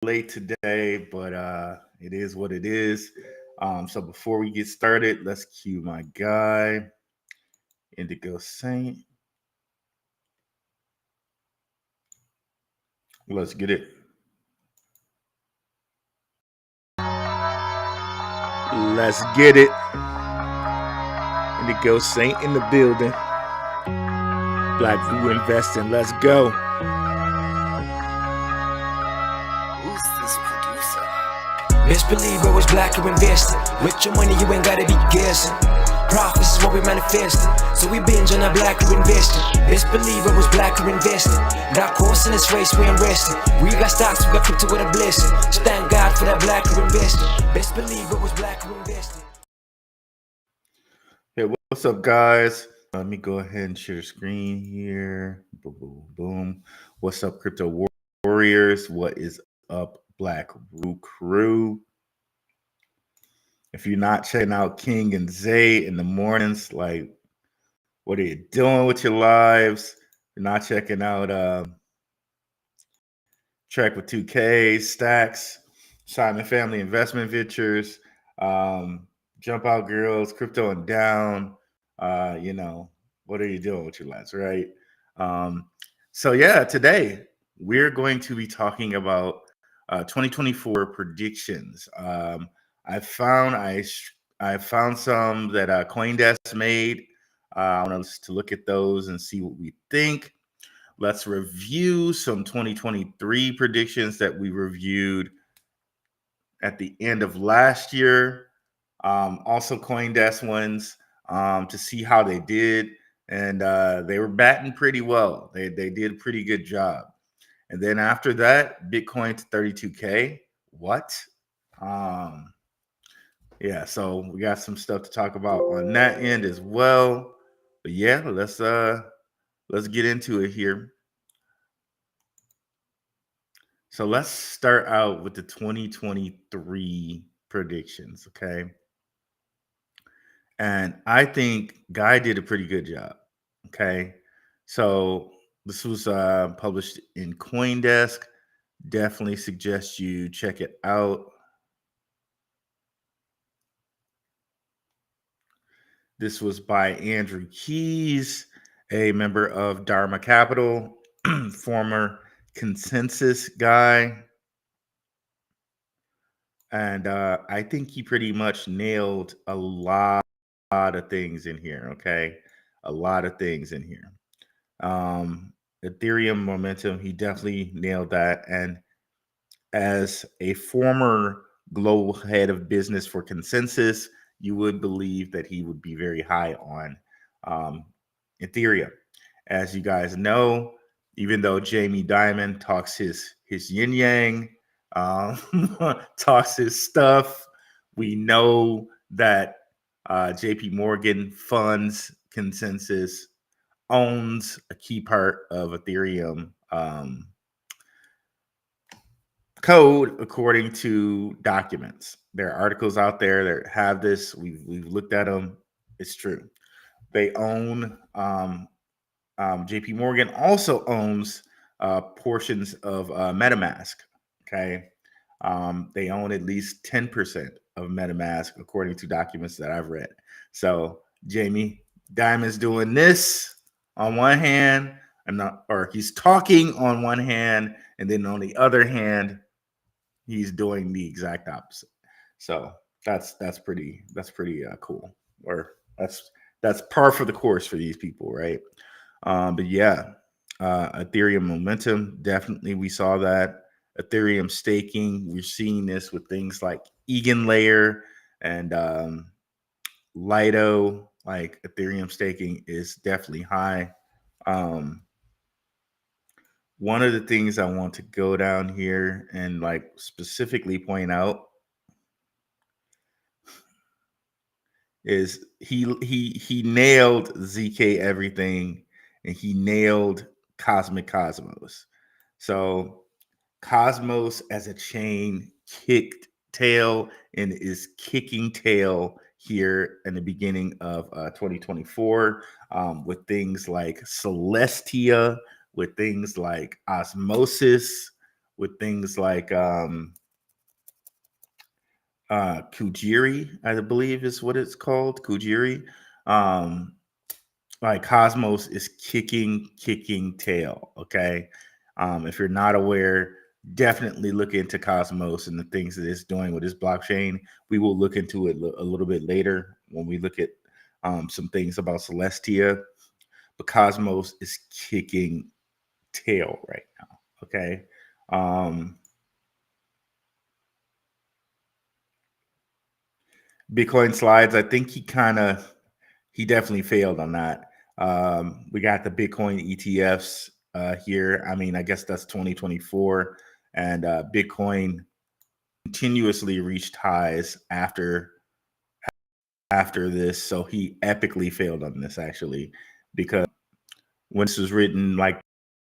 late today, but it is what it is. So before we get started, let's cue my guy, Indigo Saint. Let's get it. Let's get it. Indigo Saint in the building. Black View Investing. Let's go. Who's this producer? Best believe I was black or invested. With your money, you ain't gotta be guessing. Profits is what we manifested. So we binge on our black or invested. Best believe I was black or invested. Got course in this race, we ain't resting. We got stocks, we got crypto with a blessing. So thank God for that black or invested. Best believe I was black or invested. Hey, what's up, guys? Let me go ahead and share the screen here. Boom, boom, boom. What's up, Crypto Warriors? What is up, Black Roo Crew? If you're not checking out King and Zay in the mornings, like, what are you doing with your lives? You're not checking out Track with 2K, Stacks, Simon Family Investment Ventures, Jump Out Girls, Crypto and Down. What are you doing with your lives, right? So yeah, today we're going to be talking about 2024 predictions. I found some that CoinDesk made. I want us to look at those and see what we think. Let's review some 2023 predictions that we reviewed at the end of last year. Also CoinDesk ones to see how they did. And they were batting pretty well. They did a pretty good job. And then after that, Bitcoin to 32K. What? Yeah, so we got some stuff to talk about on that end as well. But yeah, let's get into it here. So let's start out with the 2023 predictions, okay? And I think Guy did a pretty good job, okay? So this was published in CoinDesk. Definitely suggest you check it out. This was by Andrew Keys, a member of Dharma Capital, former Consensus guy. And I think he pretty much nailed a lot of things in here, okay? A lot of things in here. Ethereum momentum, he definitely nailed that. And as a former global head of business for Consensus, you would believe that he would be very high on Ethereum. As you guys know, even though Jamie Dimon talks his yin yang, talks his stuff, we know that JP Morgan funds Consensus, owns a key part of Ethereum code according to documents. There are articles out there that have this. We've looked at them. It's true. They own. JP Morgan also owns portions of MetaMask. Okay, they own at least 10% of MetaMask according to documents that I've read. So Jamie Dimon's doing this on one hand, or he's talking on one hand, and then on the other hand, he's doing the exact opposite. So that's pretty cool, or that's par for the course for these people, right? But yeah, Ethereum momentum, definitely we saw that. Ethereum staking, we're seeing this with things like EigenLayer and Lido. Like Ethereum staking is definitely high. One of the things I want to go down here and like specifically point out is he nailed ZK everything, and he nailed Cosmic Cosmos. So Cosmos as a chain kicked tail and is kicking tail here in the beginning of 2024 with things like Celestia, with things like Osmosis, with things like Kujiri, I believe is what it's called, Kujiri. Um, like Cosmos is kicking tail. Okay. If you're not aware, definitely look into Cosmos and the things that it's doing with this blockchain. We will look into it a little bit later when we look at some things about Celestia. But Cosmos is kicking tail right now. Okay. Um, Bitcoin slides, I think he definitely failed on that. We got the Bitcoin ETFs here. I mean, I guess that's 2024, and Bitcoin continuously reached highs after this. So he epically failed on this actually, because when this was written, like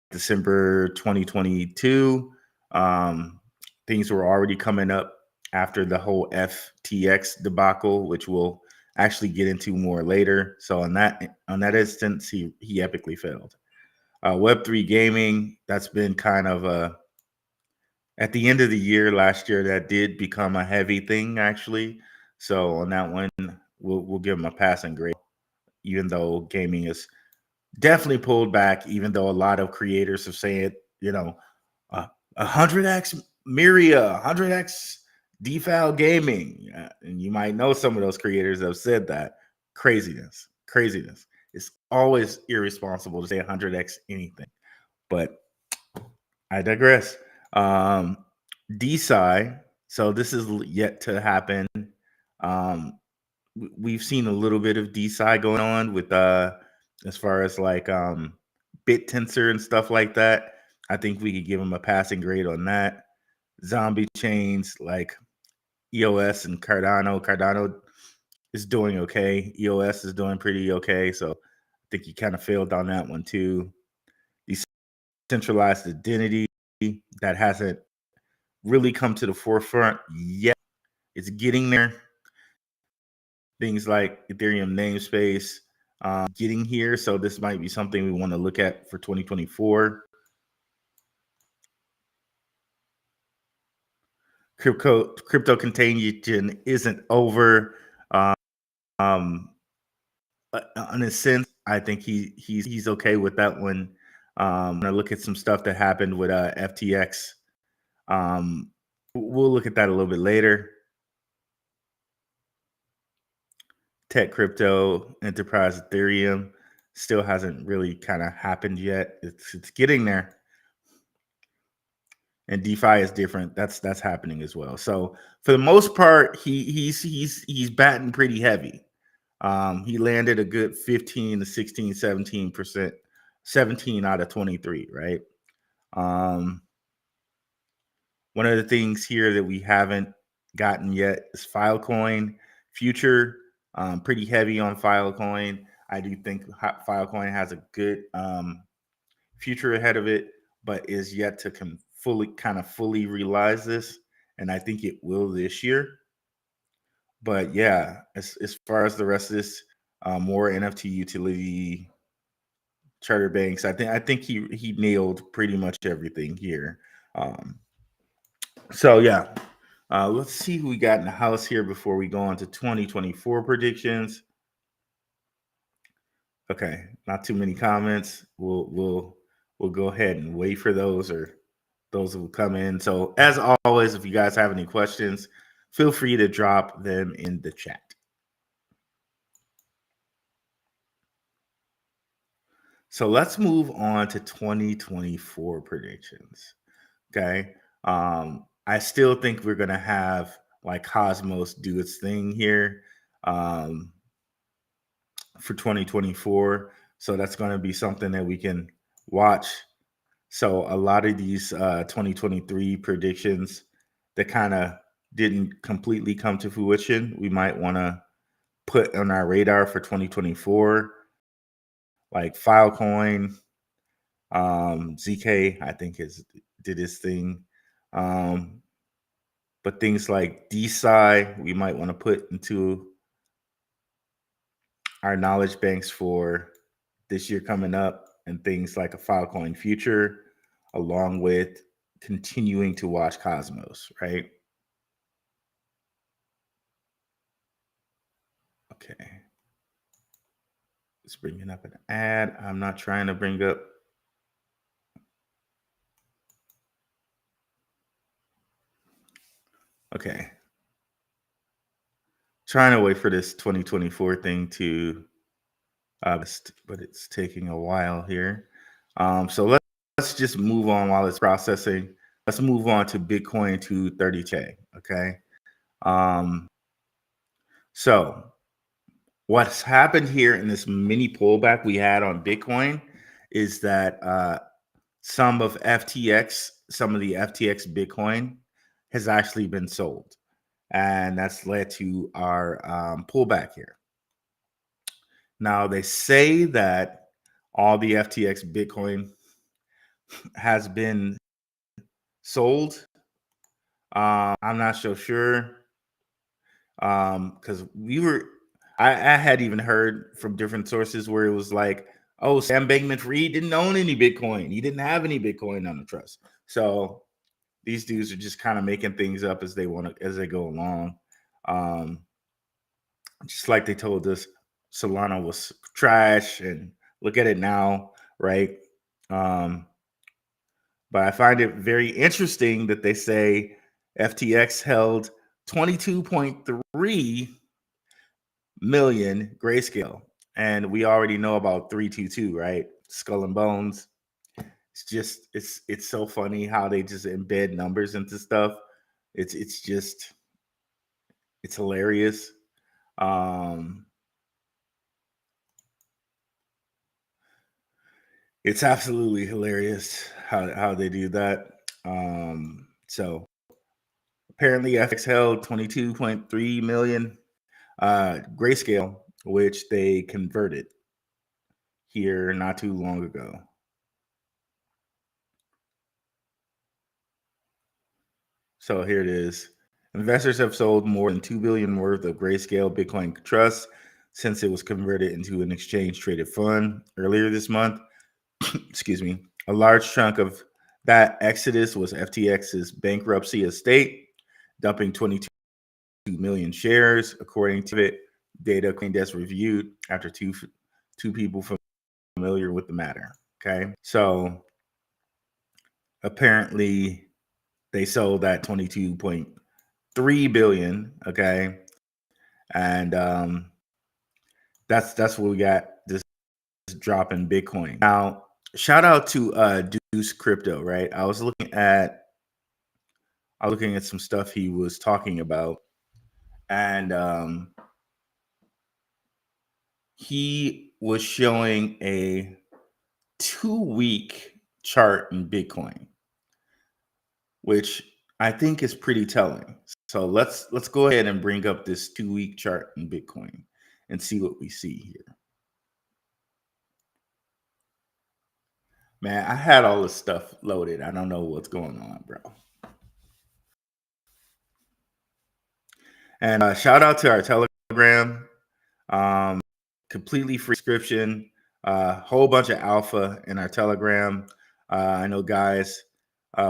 December 2022, um, things were already coming up after the whole FTX debacle, which we'll actually get into more later. So on that instance, he epically failed. Web3 gaming, that's been kind of at the end of the year last year, that did become a heavy thing actually. So on that one, we'll give him a passing grade, even though gaming is definitely pulled back, even though a lot of creators have said, uh, 100x Miria, 100x DeFi gaming. And you might know some of those creators that have said that. Craziness. It's always irresponsible to say 100x anything. But I digress. DeSci, so this is yet to happen. We've seen a little bit of DeSci going on with as far as like BitTensor and stuff like that. I think we could give them a passing grade on that. Zombie chains like EOS and Cardano. Cardano is doing okay. EOS is doing pretty okay. So I think he kind of failed on that one too. Decentralized identity, that hasn't really come to the forefront yet. It's getting there. Things like Ethereum namespace getting here. So this might be something we want to look at for 2024. Crypto contagion isn't over. Um, in a sense, I think he's okay with that one. I look at some stuff that happened with FTX. We'll look at that a little bit later. Tech crypto, enterprise Ethereum still hasn't really kind of happened yet. It's getting there. And DeFi is different. That's happening as well. So for the most part, he's batting pretty heavy. He landed a good 15 to 16, 17%, 17 out of 23, right? One of the things here that we haven't gotten yet is Filecoin future. Pretty heavy on Filecoin. I do think Filecoin has a good future ahead of it, but is yet to fully realize this. And I think it will this year. But yeah, as far as the rest of this, more NFT utility, charter banks, I think he nailed pretty much everything here. So yeah, let's see who we got in the house here before we go on to 2024 predictions. Okay, not too many comments. We'll go ahead and wait for those, or those will come in. So as always, if you guys have any questions, feel free to drop them in the chat. So let's move on to 2024 predictions. Okay. I still think we're gonna have like Cosmos do its thing here for 2024. So that's gonna be something that we can watch. So a lot of these 2023 predictions that kind of didn't completely come to fruition, we might want to put on our radar for 2024, like Filecoin, ZK, I think did his thing. But things like DeSci, we might want to put into our knowledge banks for this year coming up, and things like a Filecoin future, along with continuing to watch Cosmos, right? Okay. It's bringing up an ad. I'm not trying to bring up. Okay. Trying to wait for this 2024 thing to, but it's taking a while here. So let's just move on while it's processing. Let's move on to Bitcoin to 30K. Okay. Um, so what's happened here in this mini pullback we had on Bitcoin is that some of the FTX Bitcoin has actually been sold. And that's led to our pullback here. Now, they say that all the FTX Bitcoin has been sold. I'm not so sure because I had even heard from different sources where it was like, oh, Sam Bankman-Fried didn't own any Bitcoin. He didn't have any Bitcoin on the trust. So these dudes are just kind of making things up as they go along. Just like they told us Solana was trash, and look at it now, right? But I find it very interesting that they say FTX held 22.3 million Grayscale, and we already know about 322, right? Skull and Bones. It's so funny how they just embed numbers into stuff. It's hilarious. It's absolutely hilarious how they do that. So apparently FX held 22.3 million Grayscale, which they converted here not too long ago. So here it is. Investors have sold more than 2 billion worth of Grayscale Bitcoin Trust since it was converted into an exchange traded fund earlier this month. Excuse me. A large chunk of that exodus was FTX's bankruptcy estate, dumping 22 million shares, according to it. Data CoinDesk reviewed after two people familiar with the matter. Okay, so apparently they sold that 22.3 billion. Okay, and that's what we got. This drop in Bitcoin. Now, shout out to Deuce Crypto. Right, I was looking at some stuff he was talking about, and he was showing a 2-week chart in Bitcoin, which I think is pretty telling. So let's go ahead and bring up this 2-week chart in Bitcoin and see what we see here. Man, I had all this stuff loaded. I don't know what's going on, bro. And shout out to our Telegram. Completely free subscription. Whole bunch of alpha in our Telegram. I know guys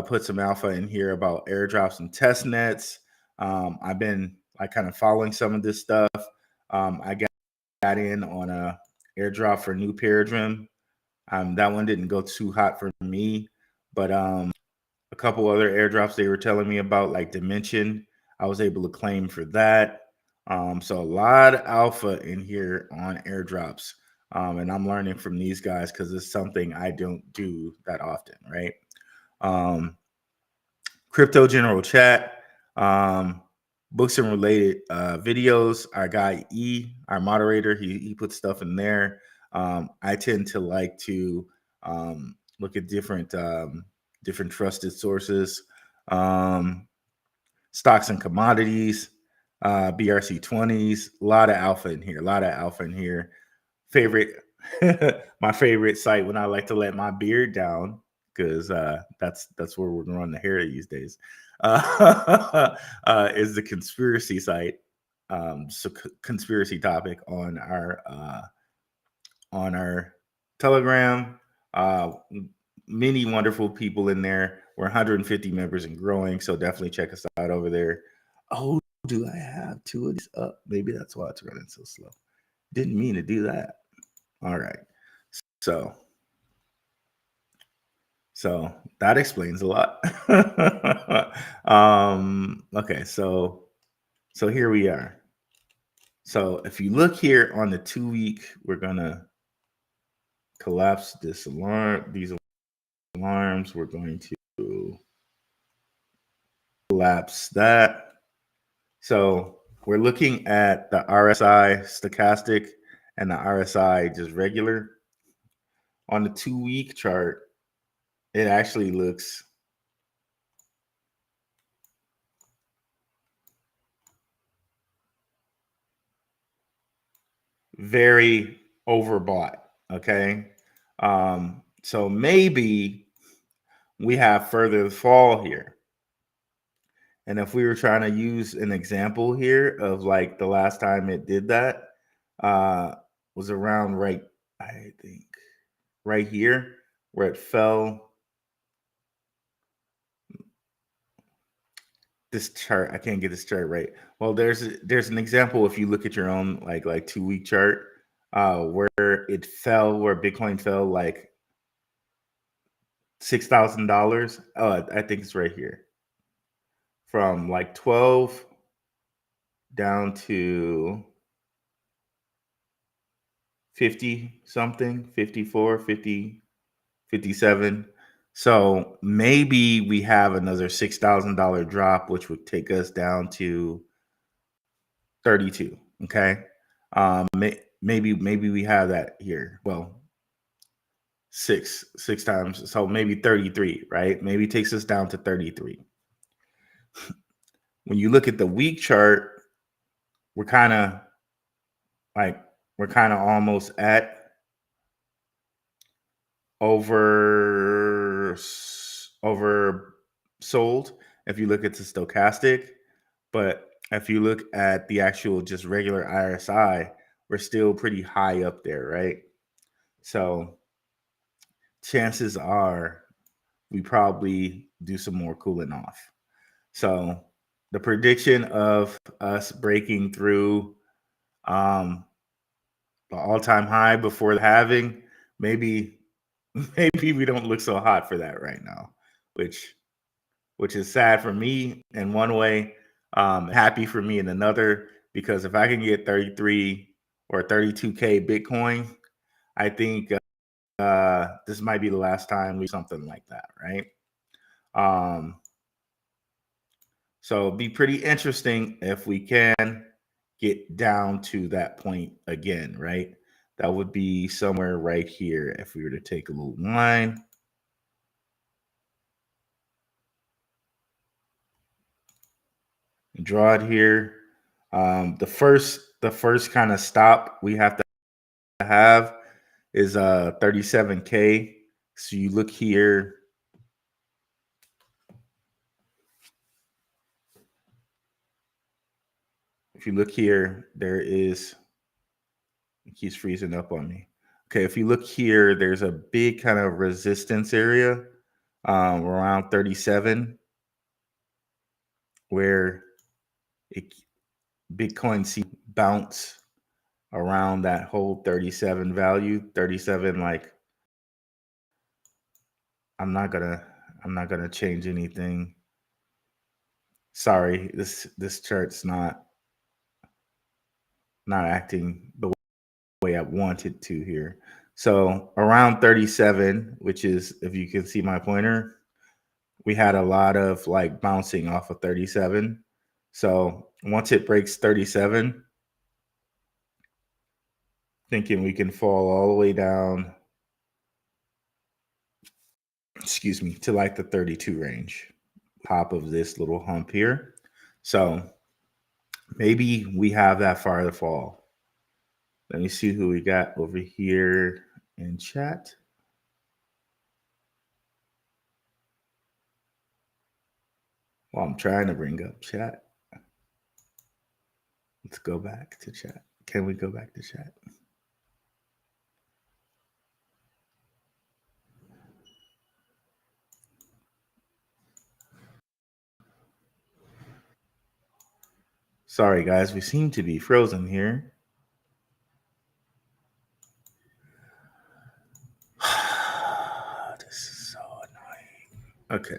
put some alpha in here about airdrops and test nets. I've been like kind of following some of this stuff. I got in on a airdrop for New Paradigm. That one didn't go too hot for me, but a couple other airdrops they were telling me about, like Dimension, I was able to claim for that. So a lot of alpha in here on airdrops. And I'm learning from these guys because it's something I don't do that often, right? Crypto General Chat, books and related videos. Our guy E, our moderator, he puts stuff in there. I tend to like to look at different trusted sources, stocks and commodities, BRC20s. A lot of alpha in here. My favorite site when I like to let my beard down, because that's where we're growing the hair these days, is the conspiracy site. So conspiracy topic on our Telegram. many wonderful people in there. We're 150 members and growing, so definitely check us out over there. Oh, do I have two of these up? Maybe that's why it's running so slow. Didn't mean to do that. All right. So that explains a lot. Okay, so here we are. So if you look here on the 2 week, we're gonna collapse these alarms. We're going to collapse that. So we're looking at the RSI stochastic and the RSI just regular. On the 2 week chart, it actually looks very overbought. Okay. So maybe we have further fall here. And if we were trying to use an example here of like the last time it did that, was around right, I think, right here where it fell. This chart, I can't get this chart right. Well, there's an example if you look at your own like 2 week chart, where it fell, where Bitcoin fell like $6,000. I think it's right here, from like 12 down to 50 something, 54, 50, 57. So maybe we have another $6,000 drop, which would take us down to 32. Okay. Maybe we have that here. Well, six times. So maybe 33, right? Maybe it takes us down to 33. When you look at the week chart, we're kind of almost at oversold if you look at the stochastic, but if you look at the actual just regular RSI, we're still pretty high up there, right? So chances are we probably do some more cooling off. So the prediction of us breaking through the all-time high before the halving, maybe we don't look so hot for that right now, which is sad for me in one way, happy for me in another, because if I can get 33 or 32K Bitcoin, I think this might be the last time we do something like that, right? So it'd be pretty interesting if we can get down to that point again, right? That would be somewhere right here if we were to take a little line. Draw it here. The first kind of stop we have to have is 37K. So you look here. If you look here, there is, it keeps freezing up on me. Okay, if you look here, there's a big kind of resistance area around 37, where Bitcoin see bounce around that whole 37 value. 37, like, I'm not gonna change anything. Sorry, this chart's not acting the way I wanted to here. So around 37, which is, if you can see my pointer, we had a lot of like bouncing off of 37. So once it breaks 37, thinking we can fall all the way down, to like the 32 range, top of this little hump here. So maybe we have that far to fall. Let me see who we got over here in chat. Well, I'm trying to bring up chat. Let's go back to chat. Can we go back to chat? Sorry, guys, we seem to be frozen here. This is so annoying. Okay.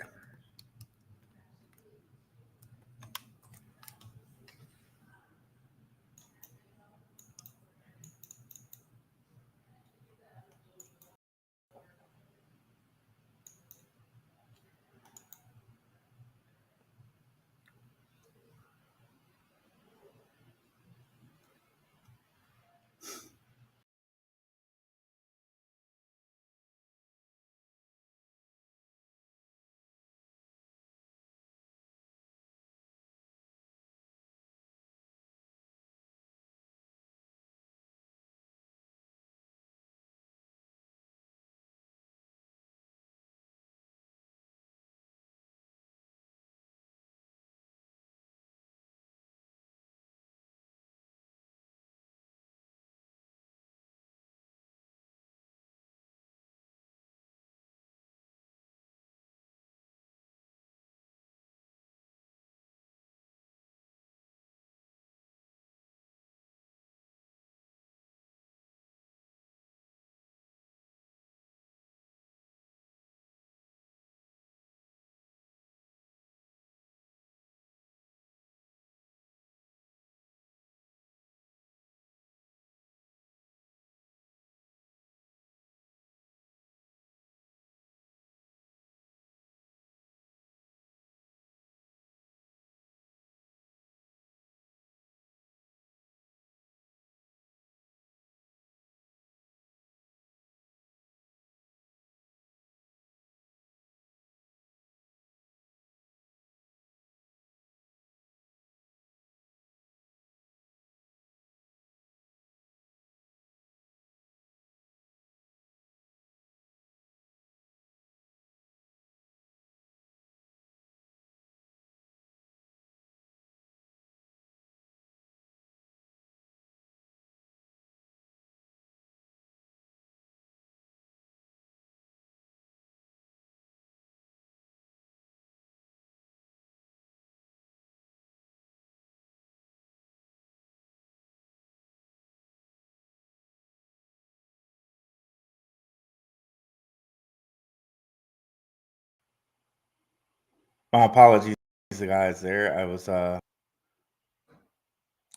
My apologies, guys. There, I was.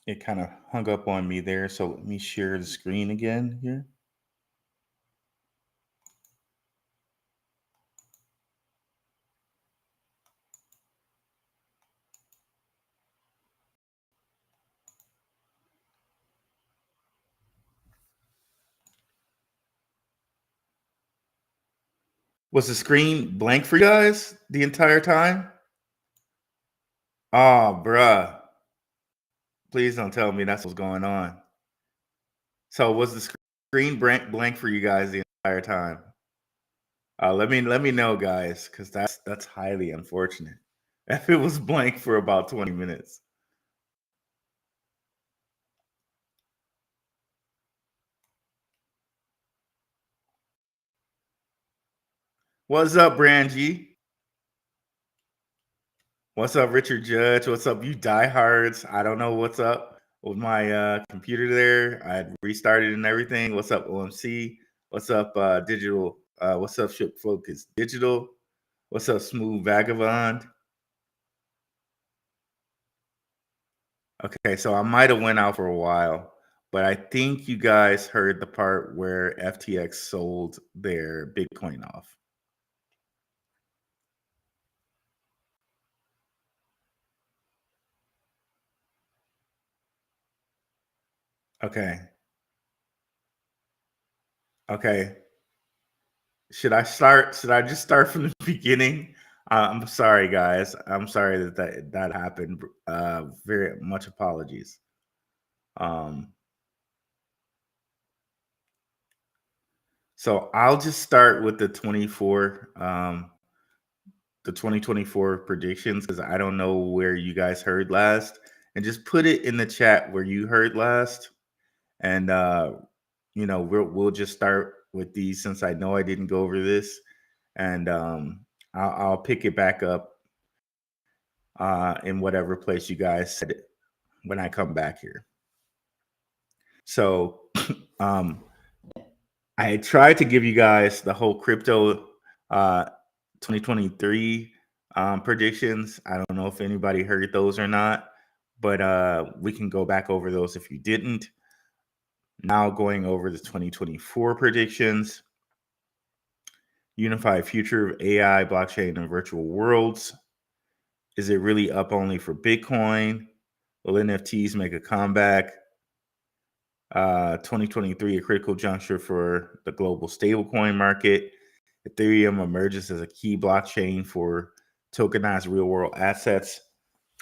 It kind of hung up on me there. So let me share the screen again here. Was the screen blank for you guys the entire time? Oh, bruh. Please don't tell me that's what's going on. So was the screen blank for you guys the entire time? Let me know, guys, because that's highly unfortunate. If it was blank for about 20 minutes. What's up, Brangie? What's up, Richard Judge? What's up, you diehards? I don't know what's up with my computer there. I restarted and everything. What's up, OMC? What's up, Digital? What's up, Ship Focus Digital? What's up, Smooth Vagabond? Okay, so I might have went out for a while, but I think you guys heard the part where FTX sold their Bitcoin off. Okay. Okay. Should I start? Should I just start from the beginning? I'm sorry, guys. I'm sorry that happened. Very much apologies. Um, so I'll just start with the 2024 predictions because I don't know where you guys heard last, and just put it in the chat where you heard last, and we'll just start with these since I know I didn't go over this, and I'll pick it back up in whatever place you guys said it. when I come back here. So I tried to give you guys the whole crypto 2023 predictions. I don't know if anybody heard those or not, but we can go back over those if you didn't. Now going over the 2024 predictions. Unified future of AI, blockchain, and virtual worlds. Is it really up only for Bitcoin? Will NFTs make a comeback? 2023, a critical juncture for the global stablecoin market. Ethereum emerges as a key blockchain for tokenized real world assets.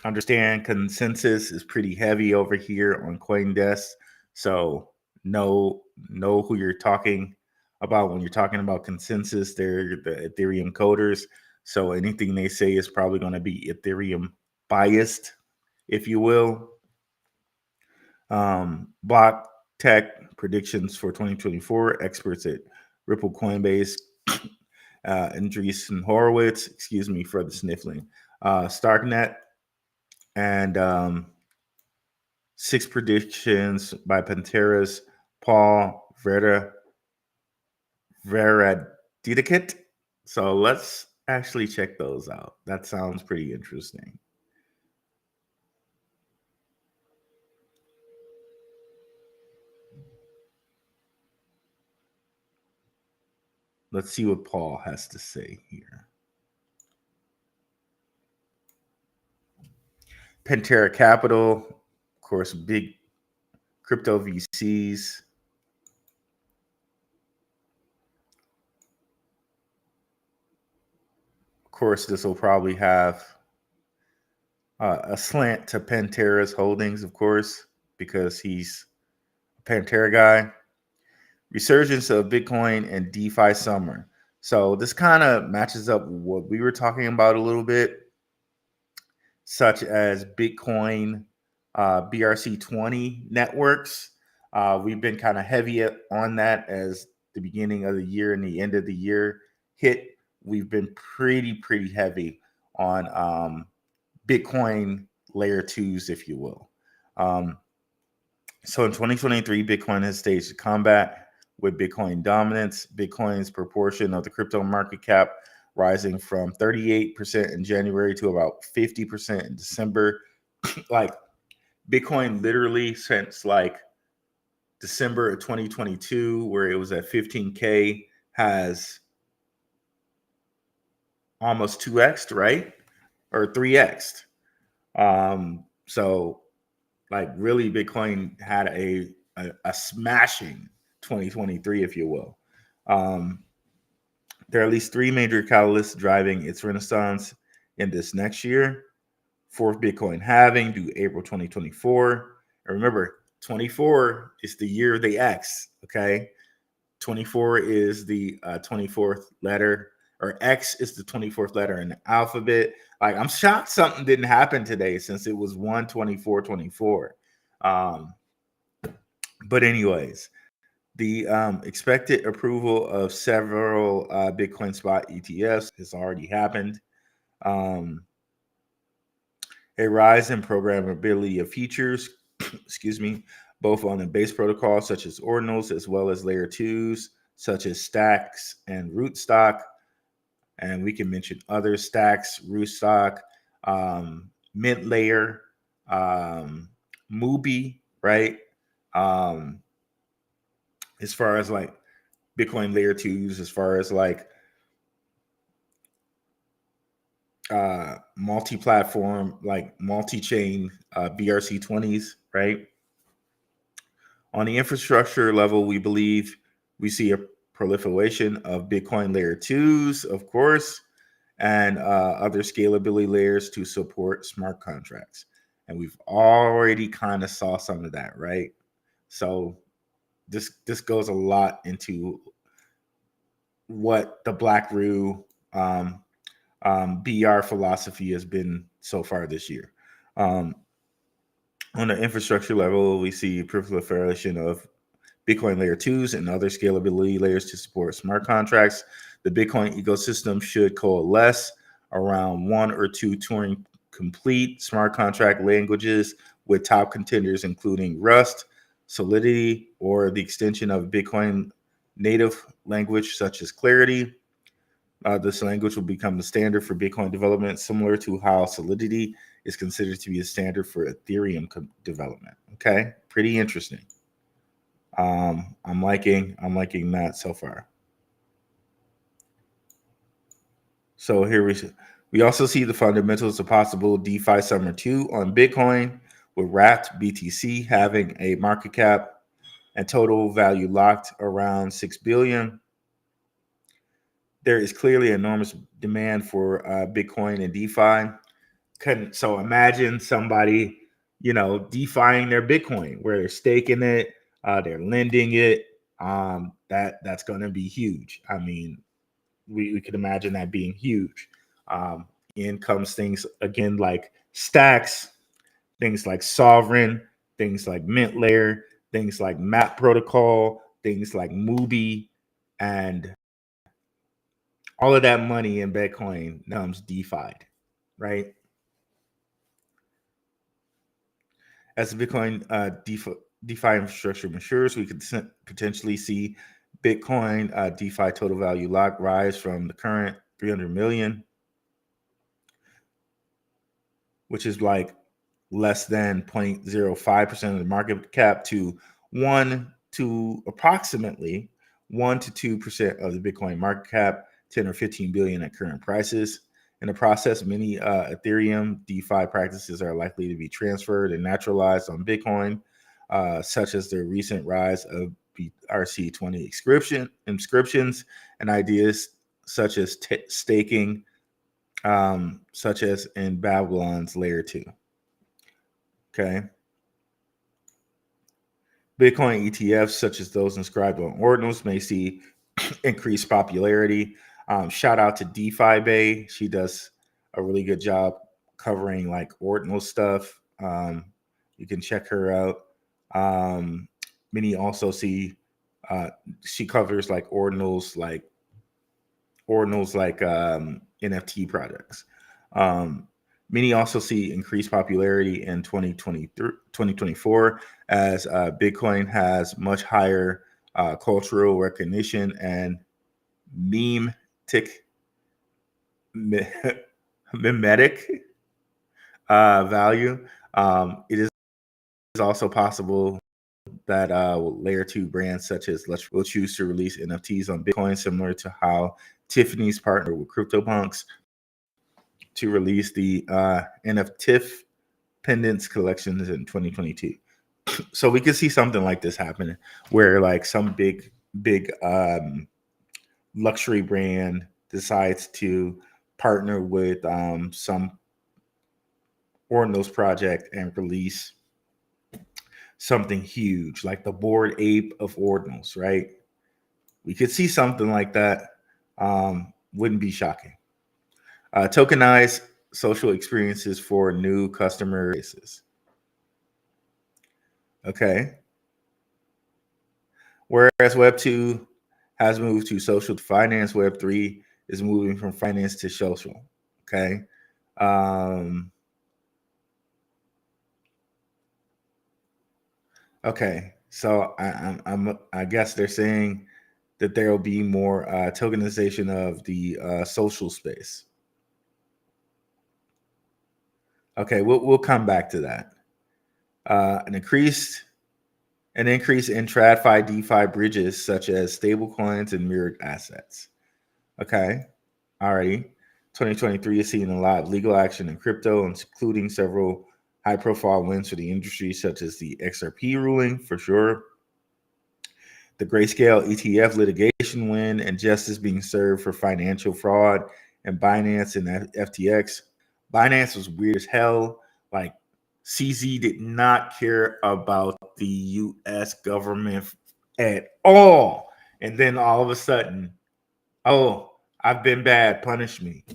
Understand consensus is pretty heavy over here on CoinDesk. So know who you're talking about when you're talking about consensus. They're the Ethereum coders. So anything they say is probably going to be Ethereum biased, if you will. Block Tech predictions for 2024. Experts at Ripple, Coinbase, Andreessen Horowitz, excuse me for the sniffling, Starknet, and 6 predictions by Pantera's Paul Veradiket. So let's actually check those out. That sounds pretty interesting. Let's see what Paul has to say here. Pantera Capital, of course, big crypto VCs. Of course, this will probably have a slant to Pantera's holdings, of course, because he's a Pantera guy. Resurgence of Bitcoin and DeFi summer. So this kind of matches up with what we were talking about a little bit, such as Bitcoin BRC20 networks. We've been kind of heavy on that as the beginning of the year and the end of the year hit. We've been pretty heavy on Bitcoin layer 2s, if you will. So in 2023, Bitcoin has staged a comeback with Bitcoin dominance. Bitcoin's proportion of the crypto market cap rising from 38% in January to about 50% in December. Like Bitcoin literally since like December of 2022, where it was at 15K, has almost 2x'd, right? Or 3x'd. So like really Bitcoin had a smashing 2023, if you will. There are at least 3 major catalysts driving its renaissance in this next year. 4th Bitcoin halving due April 2024. And remember, 24 is the year of the X, okay? 24 is the 24th letter, or X is the 24th letter in the alphabet. Like, I'm shocked something didn't happen today since it was 1/24/24. But anyways, the expected approval of several Bitcoin spot ETFs has already happened. A rise in programmability of features, excuse me, both on the base protocol such as ordinals as well as layer 2s such as stacks and rootstock. And we can mention other stacks, rootstock, mint layer, Mubi, right? As far as like Bitcoin layer 2s, as far as like multi-platform, like multi-chain BRC20s, right? On the infrastructure level, we believe we see a proliferation of Bitcoin layer 2s, of course, and other scalability layers to support smart contracts. And we've already kind of saw some of that, right? So this goes a lot into what the Black Rue BR philosophy has been so far this year. On the infrastructure level, we see proliferation of Bitcoin layer 2s and other scalability layers to support smart contracts. The Bitcoin ecosystem should coalesce around 1 or 2 Turing complete smart contract languages with top contenders including Rust, Solidity, or the extension of Bitcoin native language such as Clarity. This language will become the standard for Bitcoin development, similar to how Solidity is considered to be a standard for Ethereum development. Okay, pretty interesting. I'm liking that so far. So here we also see the fundamentals of possible DeFi Summer 2 on Bitcoin, with Wrapped BTC having a market cap and total value locked around 6 billion. There is clearly enormous demand for Bitcoin and DeFi. So imagine somebody, DeFiing their Bitcoin, where they're staking it, they're lending it. That's going to be huge. I mean, we could imagine that being huge. In comes things again like stacks, things like Sovereign, things like Mint Layer, things like Map Protocol, things like Mubi, and all of that money in Bitcoin comes DeFi'd, right? As the Bitcoin DeFi infrastructure matures, we could potentially see Bitcoin DeFi total value lock rise from the current 300 million, which is like less than 0.05% of the market cap, to approximately 1 to 2% of the Bitcoin market cap, 10 or 15 billion at current prices. In the process, many Ethereum DeFi practices are likely to be transferred and naturalized on Bitcoin, such as the recent rise of BRC20 inscriptions and ideas such as staking, such as in Babylon's Layer 2. Okay. Bitcoin ETFs, such as those inscribed on ordinals, may see increased popularity. Shout out to DeFi Bay. She does a really good job covering like ordinal stuff. You can check her out. Many also see she covers like ordinals like NFT projects. Many also see increased popularity in 2024 as Bitcoin has much higher cultural recognition and mimetic value. It is also possible that layer 2 brands such as Lush will choose to release NFTs on Bitcoin, similar to how Tiffany's partnered with CryptoPunks to release the NFTIF pendants collections in 2022. So we could see something like this happening, where like some big luxury brand decides to partner with some Ordinals project and release something huge, like the Bored Ape of Ordinals, right? We could see something like that. Wouldn't be shocking. Tokenized social experiences for new customer bases. Okay. Whereas Web 2 has moved to social to finance, Web 3 is moving from finance to social. Okay. Okay. So I guess they're saying that there will be more tokenization of the social space. Okay, we'll come back to that. An increase in TradFi DeFi bridges such as stablecoins and mirrored assets. Okay, alrighty. 2023 is seeing a lot of legal action in crypto, including several high-profile wins for the industry, such as the XRP ruling, for sure. The Grayscale ETF litigation win and justice being served for financial fraud, and Binance and FTX. Binance was weird as hell. Like, CZ did not care about the US government at all. And then all of a sudden, oh, I've been bad, punish me.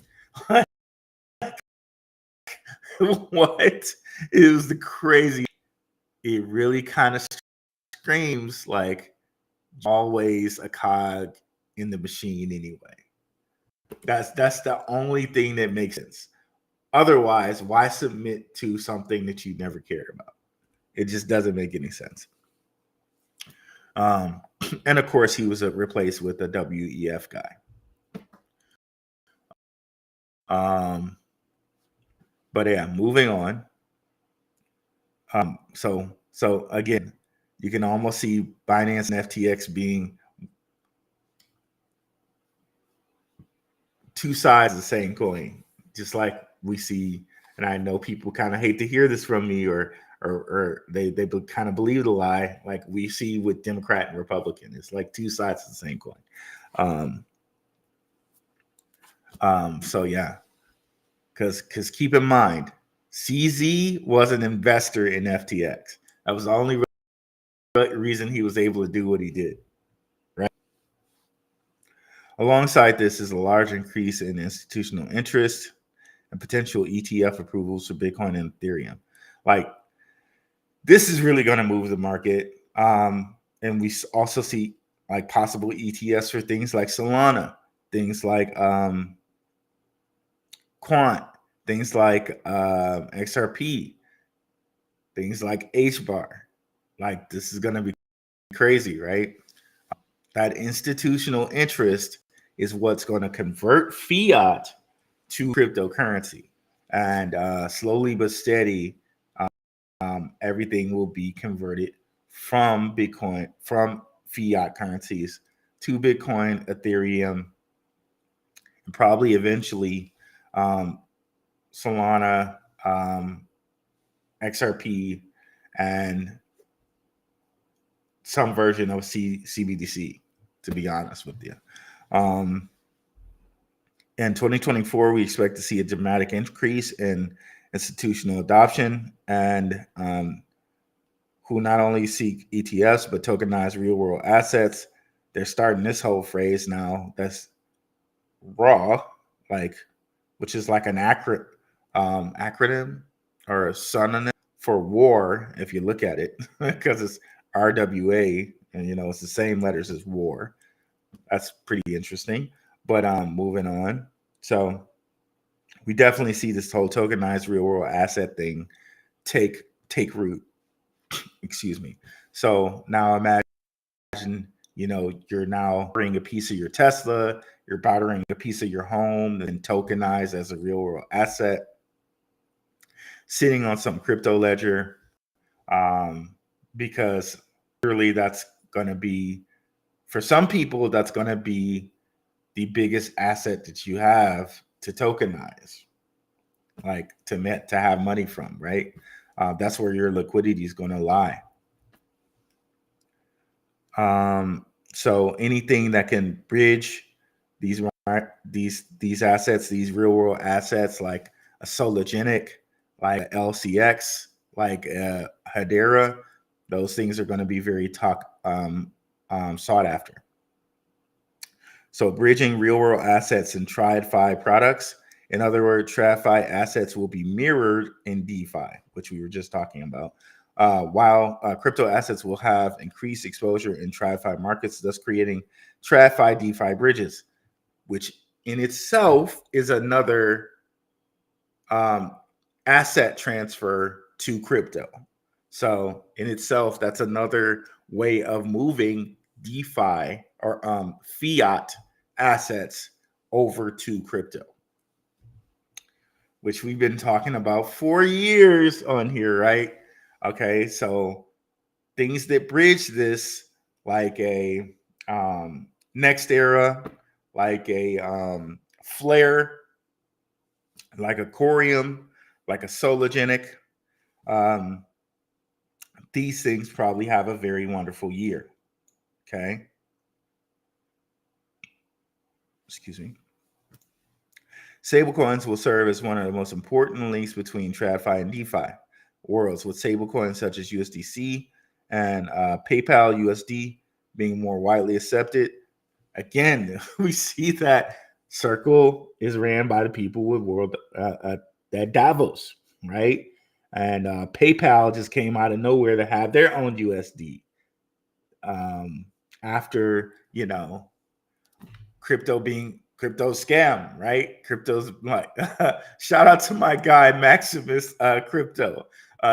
What? It was the crazy. It really kind of screams like always a cog in the machine anyway. That's the only thing that makes sense. Otherwise, why submit to something that you never cared about? It just doesn't make any sense. And of course, he was replaced with a WEF guy. But yeah, moving on. So again, you can almost see Binance and FTX being two sides of the same coin, just like we see. And I know people kind of hate to hear this from me, or they kind of believe the lie, like we see with Democrat and Republican. It's like two sides of the same coin. So yeah, because keep in mind, CZ was an investor in FTX. That was the only reason he was able to do what he did. Right. Alongside this is a large increase in institutional interest and potential ETF approvals for Bitcoin and Ethereum. Like, this is really going to move the market. And we also see like possible ETFs for things like Solana, things like Quant, things like XRP, things like HBAR. Like, this is going to be crazy, right? That institutional interest is what's going to convert fiat to cryptocurrency. And slowly but steady, everything will be converted from Bitcoin, from fiat currencies to Bitcoin, Ethereum, and probably eventually Solana, XRP, and some version of CBDC, to be honest with you. In 2024, we expect to see a dramatic increase in institutional adoption and who not only seek ETFs, but tokenize real world assets. They're starting this whole phrase now that's RAW, like, which is like an acronym or a synonym for war, if you look at it, because it's RWA, and it's the same letters as war. That's pretty interesting. But moving on. So we definitely see this whole tokenized real world asset thing take root. Excuse me. So now imagine, you're now buying a piece of your Tesla, you're bartering a piece of your home, then tokenized as a real world asset, sitting on some crypto ledger, because clearly that's going to be, for some people, that's going to be the biggest asset that you have to tokenize, like to have money from, right? That's where your liquidity is going to lie. So anything that can bridge these assets, these real world assets, like a Sologenic, like LCX, like Hedera, those things are going to be very sought after. So bridging real world assets and TradFi products. In other words, TradFi assets will be mirrored in DeFi, which we were just talking about. While crypto assets will have increased exposure in TradFi markets, thus creating TradFi DeFi bridges, which in itself is another asset transfer to crypto. So in itself, that's another way of moving DeFi or fiat assets over to crypto, which we've been talking about for years on here, right? Okay, so things that bridge this, like a Next Era, like a Flare, like a Corium, like a Sologenic, these things probably have a very wonderful year. Okay. Excuse me. Stablecoins will serve as one of the most important links between TradFi and DeFi worlds, with stablecoins such as USDC and PayPal USD being more widely accepted. Again, we see that Circle is ran by the people with world at Davos, right? And PayPal just came out of nowhere to have their own USD after crypto being crypto scam, right? Crypto's like, shout out to my guy Maximus Crypto.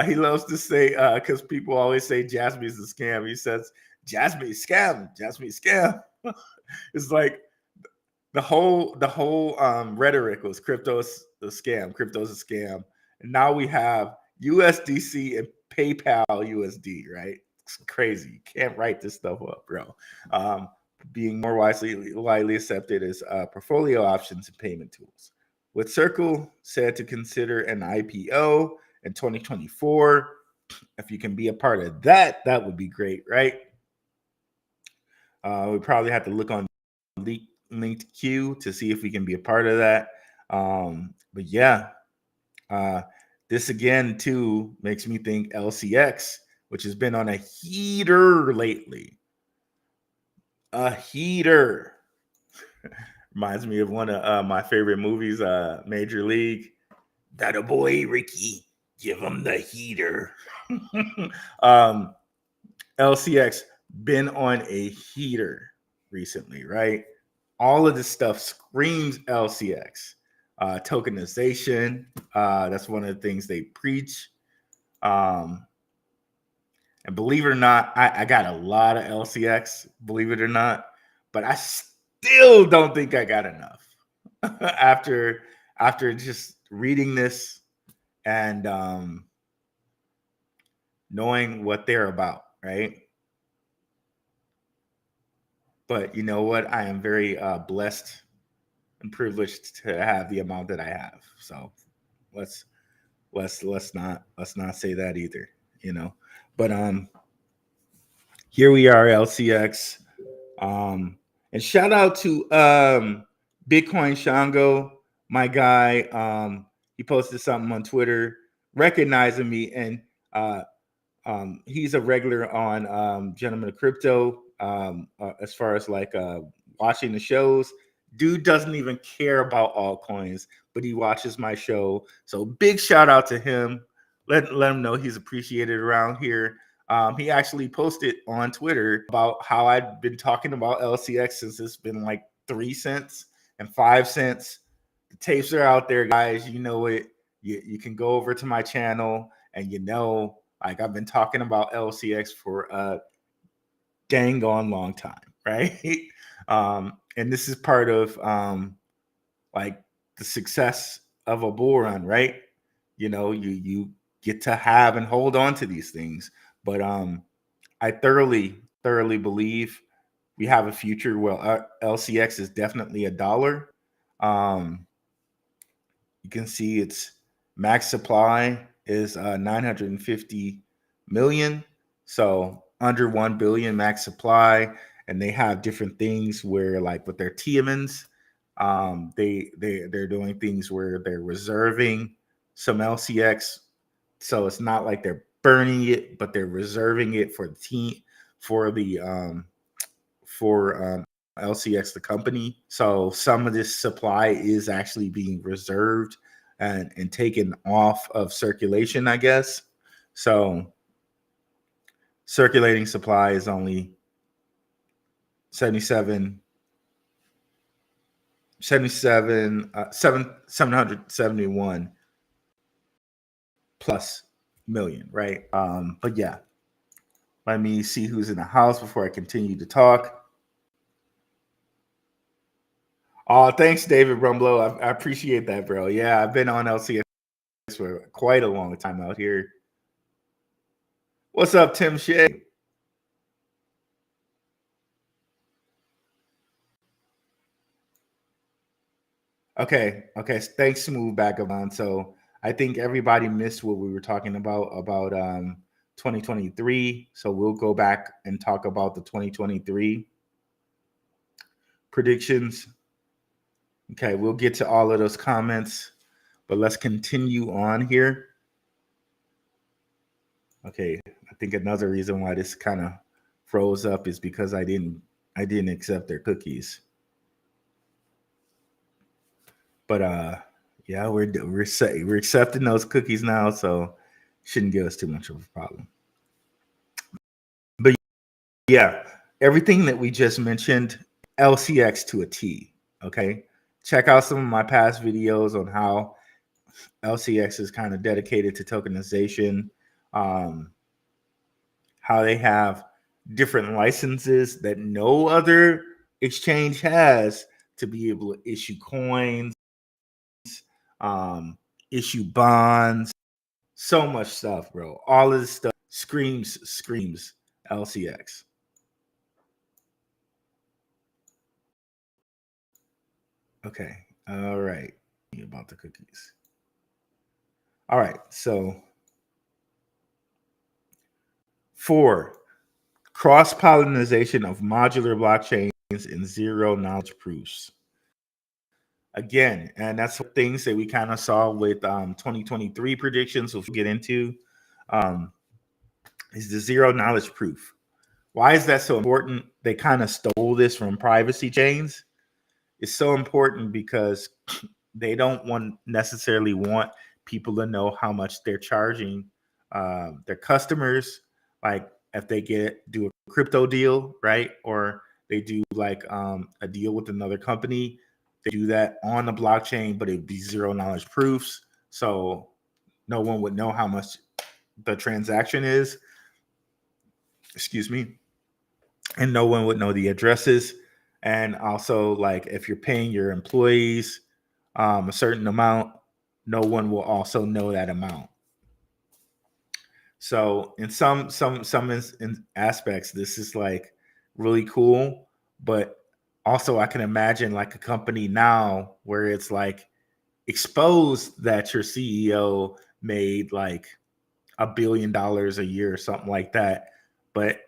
He loves to say, because people always say Jasmine is a scam. He says Jasmine scam, Jasmine scam. It's like the whole rhetoric was crypto's a scam, crypto's a scam, and now we have USDC and PayPal USD, right? It's crazy. You can't write this stuff up, bro. Being more widely accepted as portfolio options and payment tools. With Circle said to consider an IPO in 2024. If you can be a part of that, that would be great, right? We probably have to look on linked Q to see if we can be a part of that. But yeah, this again too makes me think LCX, which has been on a heater lately. A heater. Reminds me of one of my favorite movies, Major League. That a boy, Ricky. Give him the heater. LCX been on a heater recently, right? All of this stuff screams LCX. Tokenization, that's one of the things they preach. And believe it or not, I got a lot of LCX, believe it or not, but I still don't think I got enough after just reading this and knowing what they're about, right? But you know what? I am very blessed and privileged to have the amount that I have. So let's not say that either, you know. But here we are, LCX. And shout out to Bitcoin Shango, my guy. He posted something on Twitter recognizing me, and he's a regular on Gentlemen of Crypto. As far as like watching the shows, dude doesn't even care about altcoins, but he watches my show. So big shout out to him. Let him know he's appreciated around here. He actually posted on Twitter about how I'd been talking about LCX since it's been like 3 cents and 5 cents. The tapes are out there, guys. You know it. You can go over to my channel and like I've been talking about LCX for a dang on long time, right? And this is part of like the success of a bull run, right? You get to have and hold on to these things. But I thoroughly believe we have a future where LCX is definitely $1. You can see its max supply is 950 million, so under 1 billion max supply. And they have different things where, like with their Tiamans, they're doing things where they're reserving some LCX, so it's not like they're burning it, but they're reserving it for the team, for LCX, the company. So some of this supply is actually being reserved and taken off of circulation, I guess. So circulating supply is only 771 plus million, right? But yeah, let me see who's in the house before I continue to talk. Oh, thanks, David Rumblo. I appreciate that, bro. Yeah, I've been on LCX for quite a long time out here. What's up, Tim Shea? Okay. Thanks, Smooth back on. So I think everybody missed what we were talking about 2023. So we'll go back and talk about the 2023 predictions. Okay, we'll get to all of those comments, but let's continue on here. Okay, I think another reason why this kind of froze up is because I didn't accept their cookies. But yeah, we're accepting those cookies now, so shouldn't give us too much of a problem. But yeah, everything that we just mentioned, LCX to a T. Okay, check out some of my past videos on how LCX is kind of dedicated to tokenization, um, how they have different licenses that no other exchange has to be able to issue coins, um, issue bonds, so much stuff, bro. All of this stuff screams LCX. Okay. All right. About the cookies. All right. So 4, cross-pollination of modular blockchains and zero knowledge proofs. Again, and that's things that we kind of saw with 2023 predictions, which we'll get into, is the zero knowledge proof. Why is that so important? They kind of stole this from privacy chains. It's so important because they don't necessarily want people to know how much they're charging their customers. Like if they do a crypto deal, right? Or they do like a deal with another company, they do that on the blockchain, but it'd be zero knowledge proofs. So no one would know how much the transaction is. Excuse me. And no one would know the addresses. And also, like if you're paying your employees a certain amount, no one will also know that amount. So in some aspects, this is like really cool, but also I can imagine like a company now where it's like exposed that your CEO made like $1 billion a year or something like that. But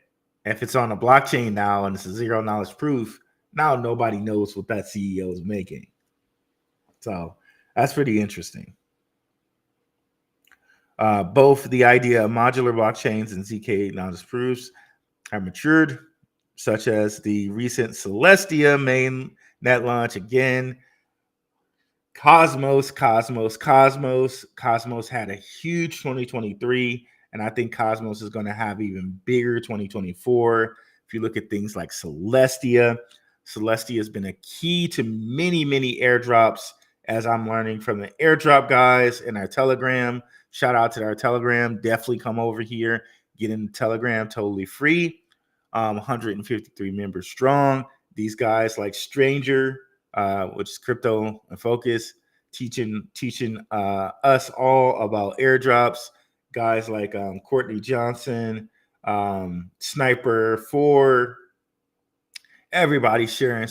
if it's on a blockchain now and it's a zero knowledge proof, now nobody knows what that CEO is making. So that's pretty interesting. Both the idea of modular blockchains and ZK knowledge proofs have matured, such as the recent Celestia main net launch. Again, Cosmos had a huge 2023, and I think Cosmos is going to have even bigger 2024. If you look at things like Celestia has been a key to many airdrops, as I'm learning from the airdrop guys in our Telegram. Shout out to our Telegram. Definitely come over here, get in the Telegram totally free. 153 members strong. These guys like Stranger, which is Crypto and Focus, teaching us all about airdrops. Guys like Courtney Johnson, Sniper 4, everybody sharing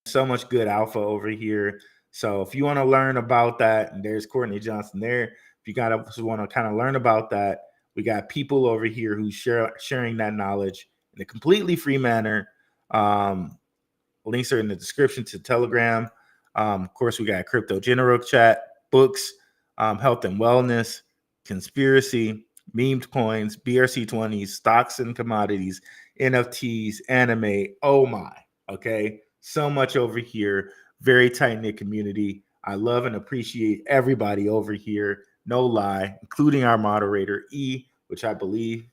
so much good alpha over here. So if you want to learn about that, and there's Courtney Johnson there. If you want to kind of learn about that, we got people over here who sharing that knowledge in a completely free manner. Links are in the description to Telegram. Of course, we got Crypto General Chat, books, health and wellness, conspiracy, memed coins, BRC20s, stocks and commodities, NFTs, anime. Oh my. Okay. So much over here. Very tight knit community. I love and appreciate everybody over here. No lie, including our moderator, E, which I believe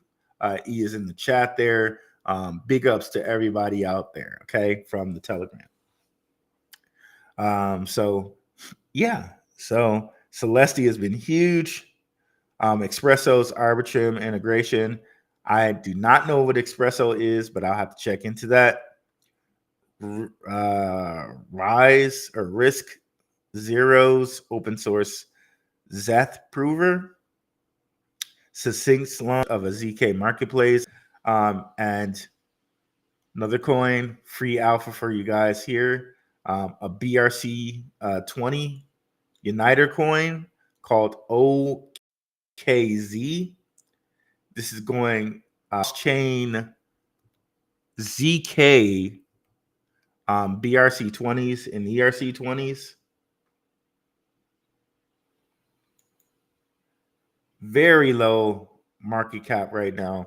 E is in the chat there. Big ups to everybody out there, okay, from the Telegram. So Celestia has been huge. Expresso's Arbitrum integration. I do not know what Expresso is, but I'll have to check into that. Rise or Risk Zero's open source Zeth Prover. Succinct launch of a ZK marketplace. And another coin, free alpha for you guys here. A BRC 20 Uniter coin called OKZ. This is going chain ZK BRC 20s and ERC 20s. Very low market cap right now.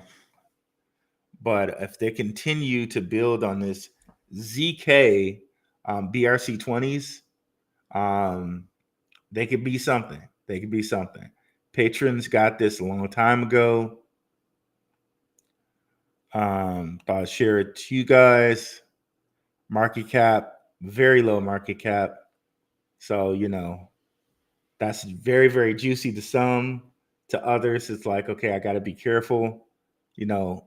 But if they continue to build on this ZK BRC 20s, they could be something. They could be something. Patrons got this a long time ago. Thought I'd share it to you guys. Market cap, very low market cap. So, that's very, very juicy to some. To others, it's like, okay, I got to be careful. Of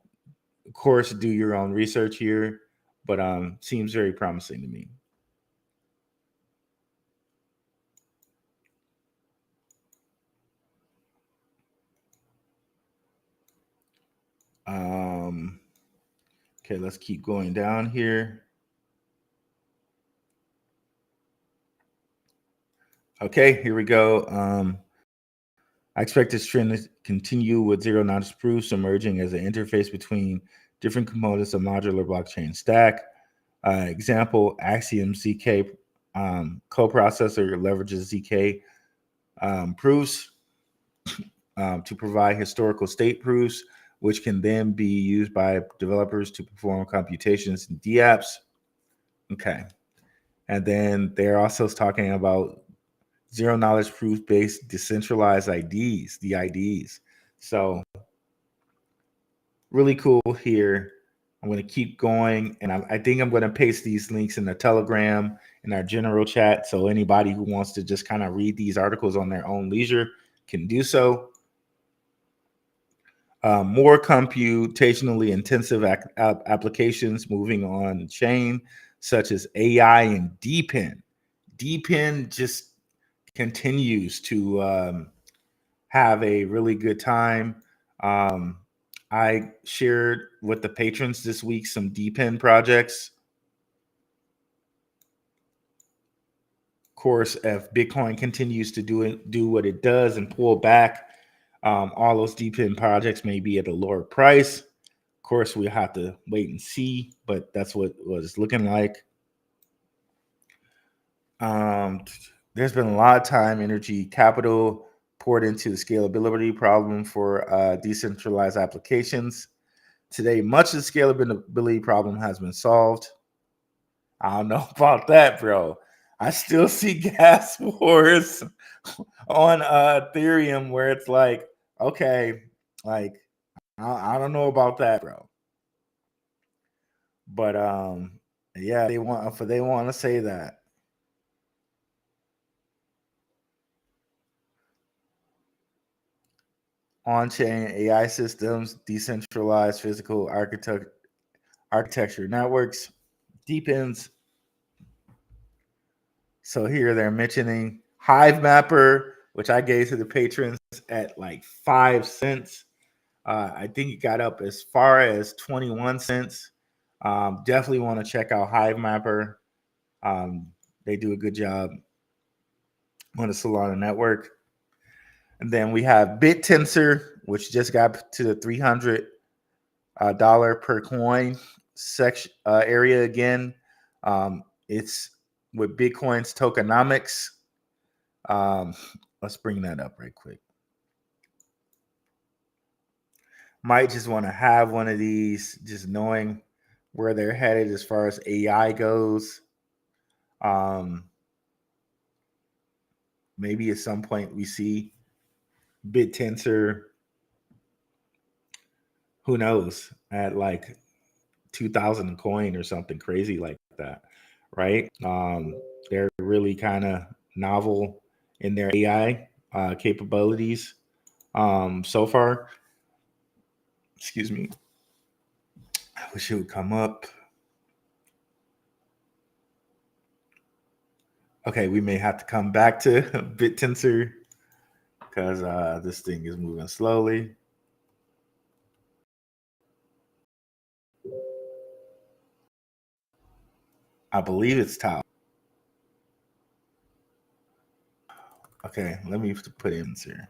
course, do your own research here, but seems very promising to me. Um, okay, let's keep going down here. Okay, here we go. I expect this trend to continue with zero knowledge proofs emerging as an interface between different components of modular blockchain stack. Example, Axiom ZK coprocessor leverages ZK proofs to provide historical state proofs, which can then be used by developers to perform computations in dApps. Okay. And then they're also talking about zero knowledge proof based decentralized IDs, DIDs. So really cool here. I'm going to keep going, and I think I'm going to paste these links in the Telegram in our general chat, so anybody who wants to just kind of read these articles on their own leisure can do so. More computationally intensive applications moving on chain, such as AI and DPIN. DPIN just continues to have a really good time. I shared with the patrons this week some DPIN projects. Of course, if Bitcoin continues to do what it does and pull back, all those DPIN projects may be at a lower price. Of course, we'll have to wait and see, but that's what it's looking like. There's been a lot of time, energy, capital poured into the scalability problem for decentralized applications. Today, much of the scalability problem has been solved. I don't know about that, bro. I still see gas wars on Ethereum where it's like, okay, like I don't know about that, bro. But yeah, they want to say that. On-chain AI systems, decentralized physical architecture networks, deepens. So here they're mentioning Hive Mapper, which I gave to the patrons at like 5 cents. I think it got up as far as 21 cents. Definitely want to check out Hive Mapper. They do a good job on the Solana network. And then we have BitTensor, which just got to the $300 per coin section area again. It's with Bitcoin's tokenomics. Let's bring that up right quick. Might just want to have one of these, just knowing where they're headed as far as AI goes. Maybe at some point we see BitTensor, who knows, at like 2,000 coin or something crazy like that, right? They're really kind of novel in their AI capabilities so far. Excuse me. I wish it would come up. Okay, we may have to come back to BitTensor because this thing is moving slowly. I believe it's Tau. Okay, let me put in here.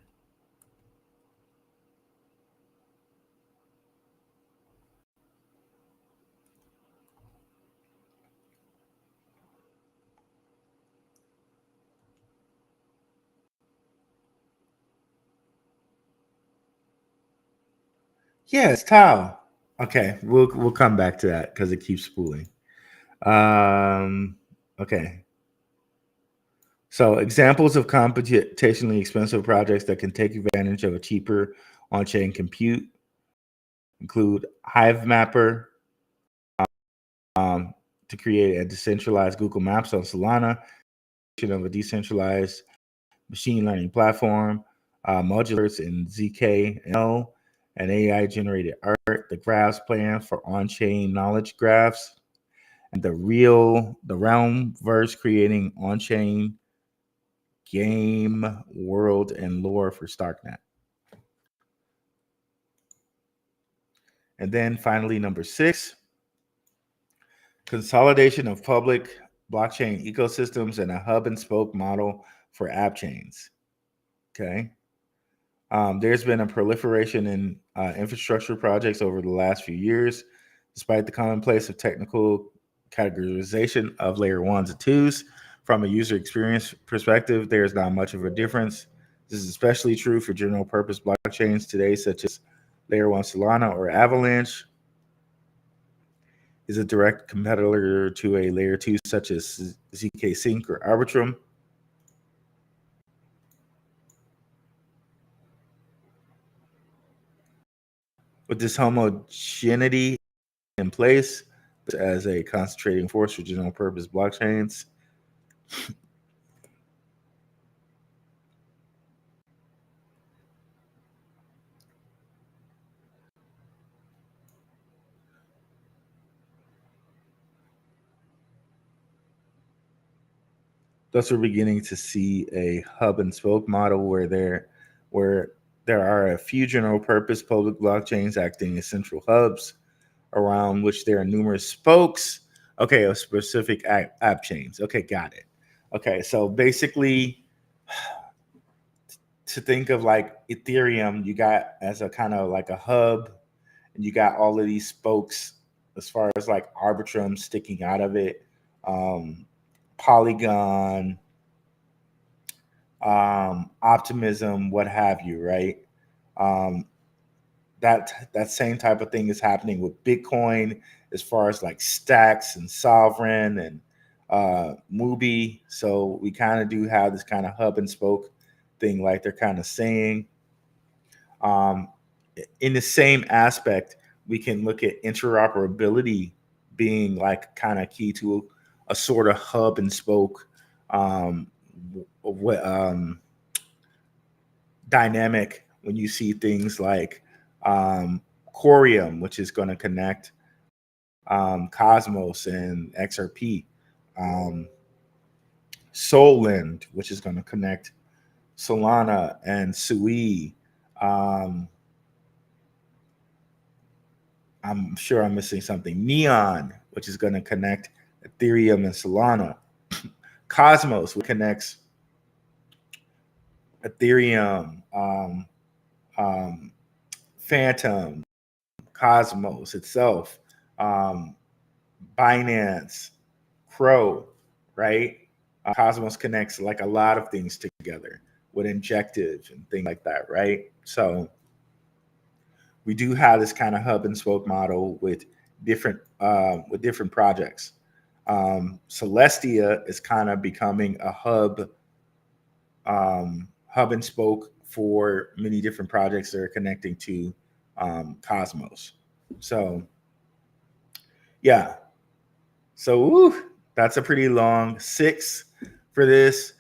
Yeah, it's Tau. Okay, we'll come back to that because it keeps spooling. Okay. So examples of computationally expensive projects that can take advantage of a cheaper on-chain compute include Hive Mapper to create a decentralized Google Maps on Solana. of a decentralized machine learning platform, modulars in ZK and AI generated art, the graphs plan for on-chain knowledge graphs, and the realm verse creating on-chain game world and lore for Starknet. And then finally, number 6, consolidation of public blockchain ecosystems and a hub and spoke model for app chains. Okay. There's been a proliferation in infrastructure projects over the last few years. Despite the commonplace of technical categorization of layer 1s and 2s, from a user experience perspective, there's not much of a difference. This is especially true for general purpose blockchains today, such as layer 1 Solana or Avalanche is a direct competitor to a layer 2 such as ZK Sync or Arbitrum. With this homogeneity in place as a concentrating force for general purpose blockchains, thus we're beginning to see a hub and spoke model where there are a few general purpose public blockchains acting as central hubs around which there are numerous spokes. Okay, of specific app chains. Okay, got it. Okay, so basically, to think of like Ethereum, you got as a kind of like a hub, and you got all of these spokes as far as like Arbitrum sticking out of it, Polygon, Optimism, what have you, right? That same type of thing is happening with Bitcoin as far as like Stacks and Sovereign and Mubi. So we kind of do have this kind of hub and spoke thing, like they're kind of saying. In the same aspect, we can look at interoperability being like kind of key to a sort of hub and spoke dynamic when you see things like Corium, which is going to connect Cosmos and XRP, Solend, which is going to connect Solana and Sui. I'm sure I'm missing something. Neon, which is going to connect Ethereum and Solana. Cosmos, which connects Ethereum, Phantom, Cosmos itself, Binance, Crow, right? Cosmos connects like a lot of things together with Injective and things like that, right? So we do have this kind of hub and spoke model with different projects. Celestia is kind of becoming a hub and spoke for many different projects that are connecting to Cosmos. So yeah, so that's a pretty long 6 for this.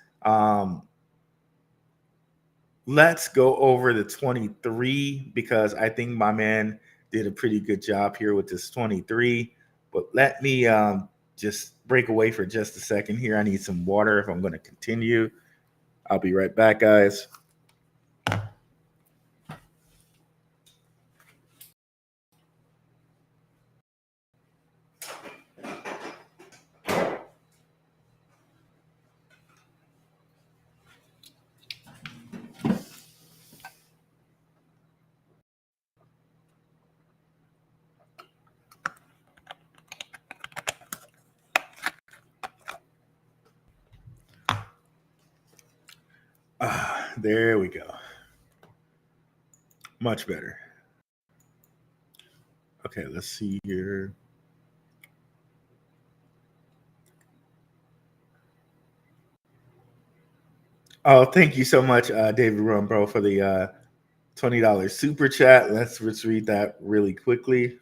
Let's go over the 23 because I think my man did a pretty good job here with this 23. But let me just break away for just a second here. I need some water if I'm going to continue. I'll be right back, guys. There we go. Much better. Okay, let's see here. Oh, thank you so much, David Rumbro, for the $20 super chat. Let's read that really quickly.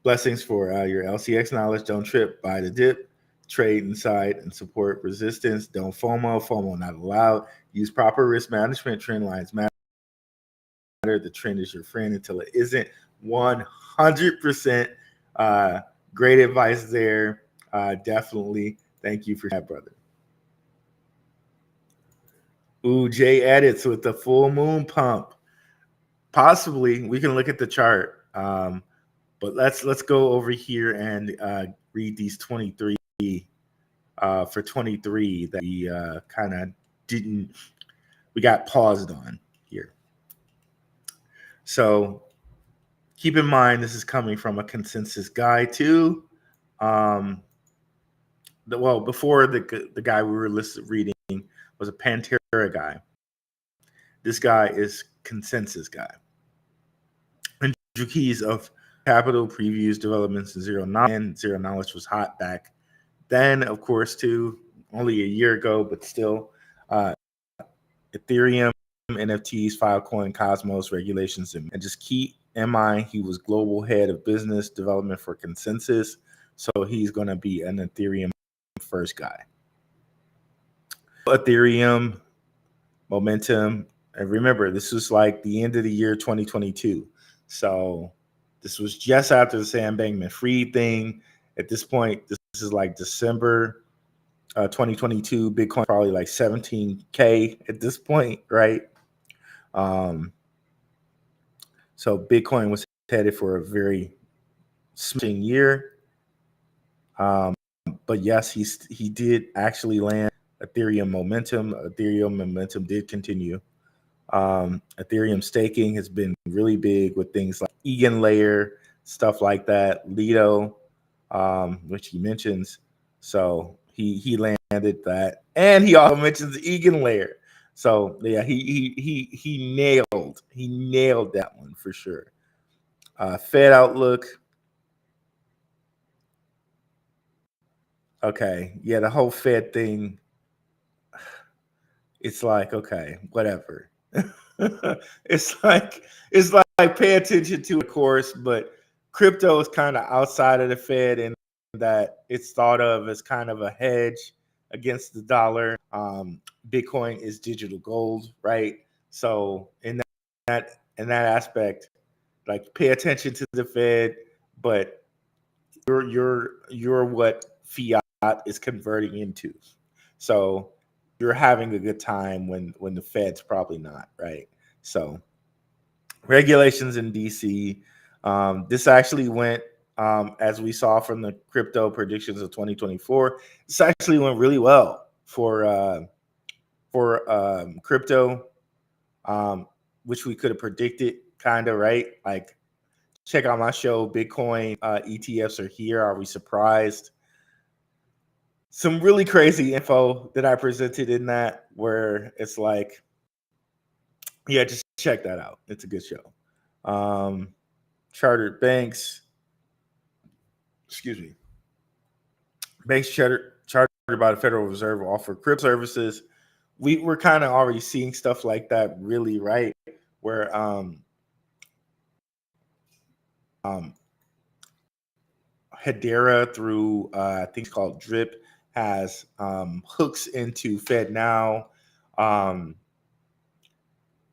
Blessings for your LCX knowledge. Don't trip, buy the dip. trade inside and support resistance. Don't FOMO. FOMO not allowed. Use proper risk management. Trend lines matter. The trend is your friend until it isn't. 100% great advice there. Definitely. Thank you for that, brother. Ooh, Jay edits with the full moon pump. Possibly, we can look at the chart. But let's go over here and read these 23 for 23 that we kind of we got paused on here. So keep in mind, this is coming from a consensus guy too. Before the guy we were reading was a Pantera guy. This guy is consensus guy. And keys of capital previews, developments, and zero knowledge. Zero knowledge was hot back then, of course, too. Only a year ago, but still. Ethereum, NFTs, Filecoin, Cosmos, regulations, and just keep in mind he was global head of business development for Consensus, so he's going to be an Ethereum first guy. Ethereum, momentum, and remember, this was like the end of the year 2022, so this was just after the Sam Bankman-Fried thing. At this point, this is like December 2022. Bitcoin probably like 17K at this point, right? So Bitcoin was headed for a very smashing year. But yes, he did actually land Ethereum momentum. Ethereum momentum did continue. Ethereum staking has been really big with things like EigenLayer, stuff like that, Lido, which he mentions. So he landed that, and he also mentions EigenLayer. So yeah, he nailed that one for sure. Fed outlook. Okay, yeah, the whole Fed thing. It's like, okay, whatever. it's like pay attention to, of course, but crypto is kind of outside of the Fed, and that it's thought of as kind of a hedge against the dollar. Bitcoin is digital gold, right? So in that aspect, like pay attention to the Fed, but you're what fiat is converting into. So you're having a good time when the Fed's probably not, right? So regulations in DC. This actually went, as we saw from the crypto predictions of 2024. This actually went really well for crypto, which we could have predicted, kind of, right? Like, check out my show, Bitcoin ETFs are here. Are we surprised? Some really crazy info that I presented in that, where it's like, yeah, just check that out. It's a good show. Chartered banks, banks chartered by the Federal Reserve offer crypto services. We're kind of already seeing stuff like that, really, right? Where Hedera through I think it's called Drip has hooks into FedNow.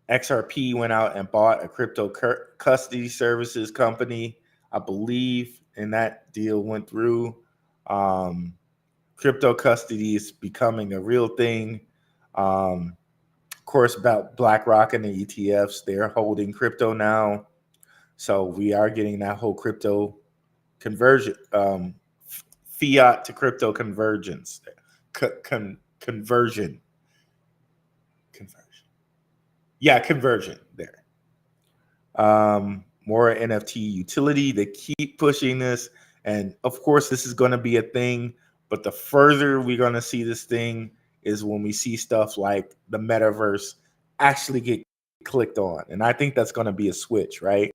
XRP went out and bought a crypto custody services company, I believe, and that deal went through. Crypto custody is becoming a real thing. Of course, about BlackRock and the ETFs, they're holding crypto now. So we are getting that whole crypto conversion, fiat to crypto convergence, conversion. Yeah, conversion there. More NFT utility. They keep pushing this. And of course, this is going to be a thing. But the further we're going to see this thing is when we see stuff like the metaverse actually get clicked on. And I think that's going to be a switch, right?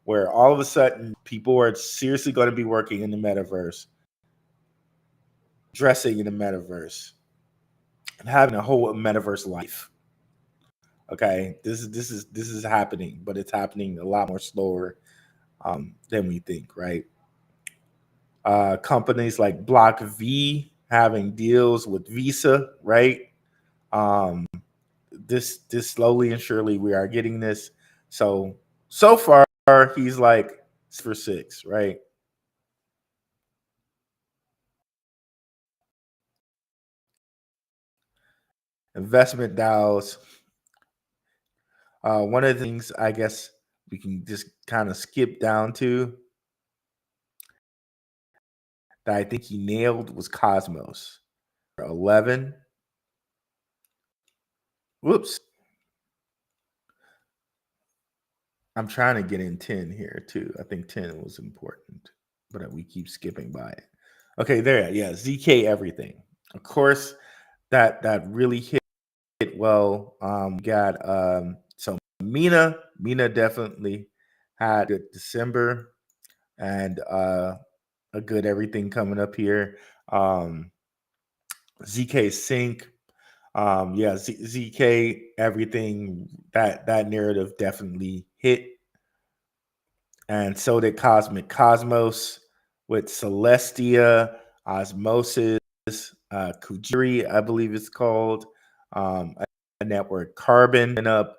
Where all of a sudden people are seriously going to be working in the metaverse, dressing in the metaverse, and having a whole metaverse life. Okay, this is happening, but it's happening a lot more slower than we think, right? Companies like Block V having deals with Visa, right? Um, this slowly and surely we are getting this. So far he's like for 6, right? Investment DAOs. One of the things I guess we can just kind of skip down to that I think he nailed was Cosmos. 11. Whoops. I'm trying to get in 10 here too. I think 10 was important, but we keep skipping by it. Okay, there. Yeah, ZK everything. Of course, that really hit well. Got so Mina definitely had a December and a good everything coming up here. ZK Sync, yeah, ZK everything. That narrative definitely hit, and so did Cosmic Cosmos with Celestia, Osmosis, Kujiri, I believe it's called, a network Carbon up,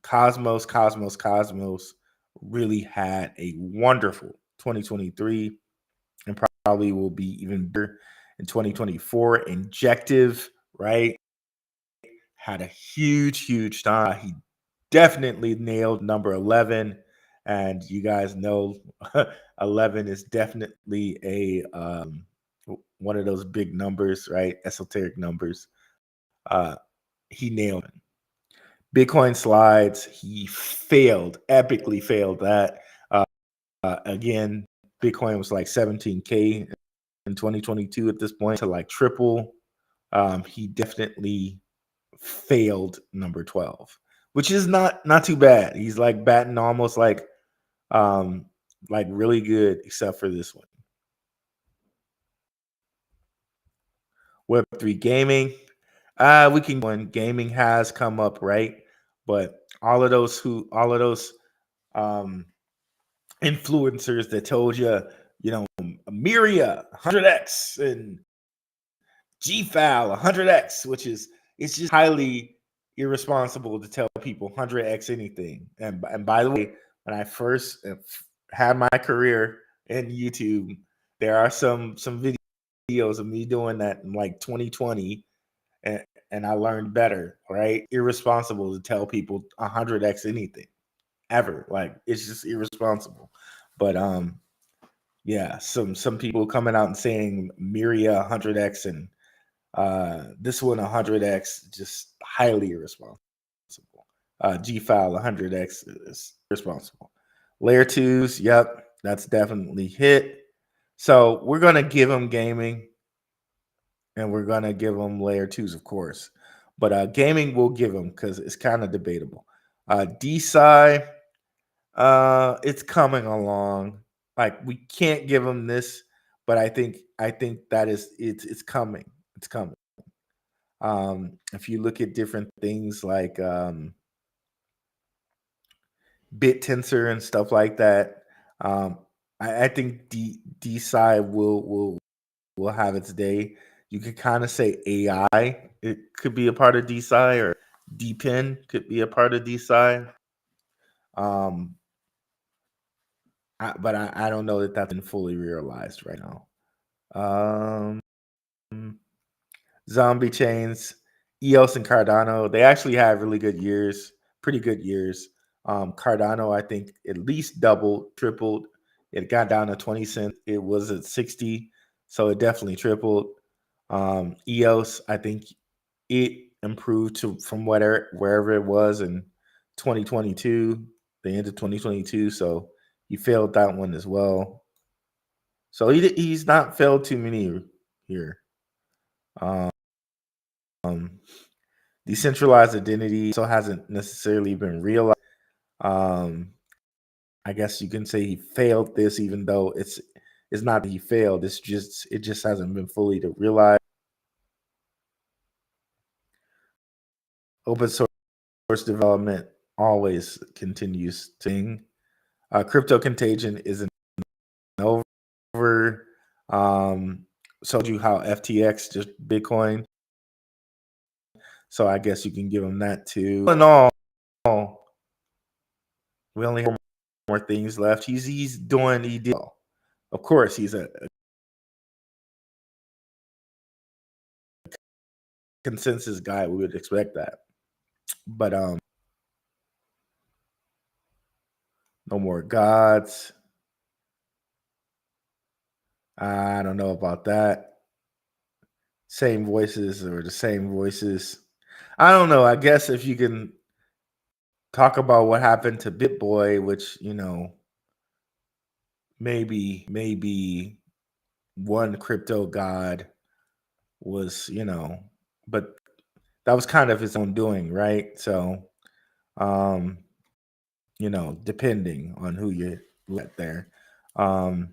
Cosmos really had a wonderful 2023 and probably will be even better in 2024. Injective, right? Had a huge time. He definitely nailed number 11. And you guys know 11 is definitely a one of those big numbers, right? Esoteric numbers. Uh, he nailed it. Bitcoin slides, he failed, epically failed that. Again, Bitcoin was like 17K in 2022 at this point to like triple. He definitely failed number 12, which is not too bad. He's like batting almost like really good, except for this one. Web3 gaming. We can when gaming has come up, right? But all of those um influencers that told you know, Miria 100x and GFAL 100x, which is it's just highly irresponsible to tell people 100x anything. And by the way, when I first had my career in YouTube, there are some videos of me doing that in like 2020, and I learned better. Right, irresponsible to tell people 100x anything ever. Like it's just irresponsible. But yeah, some people coming out and saying Miria 100x and this one 100x, just highly irresponsible. G file 100x is responsible. Layer twos, yep, that's definitely hit. So we're gonna give them gaming, and we're gonna give them layer twos, of course. But gaming we'll give them because it's kind of debatable. DeSci, it's coming along. Like we can't give them this, but I think that is it's coming. It's coming. If you look at different things like bit tensor and stuff like that, um, I think DeSci will have its day. You could kind of say AI. It could be a part of DeSci, or DPin could be a part of DeSci. Um, but I don't know that that's been fully realized right now. Zombie chains, EOS and Cardano, they actually had really good years, pretty good years. Cardano, I think, at least doubled, tripled. It got down to 20 cents. It was at 60, so it definitely tripled. EOS, I think it improved to from wherever it was in 2022, the end of 2022. So he failed that one as well. So he's not failed too many here. Um, Decentralized identity also hasn't necessarily been realized. Um, I guess you can say he failed this, even though it's not that he failed. It just hasn't been fully to realize. Open source development always continues to. Crypto contagion isn't over. So you how FTX just Bitcoin. So I guess you can give him that too. All in all, we only have more things left. He's doing he did. Of course, he's a consensus guy. We would expect that, but no more gods. I don't know about that. Same voices or the same voices. I don't know. I guess if you can talk about what happened to BitBoy, which maybe one crypto god was but that was kind of his own doing, right? So um depending on who you let there. So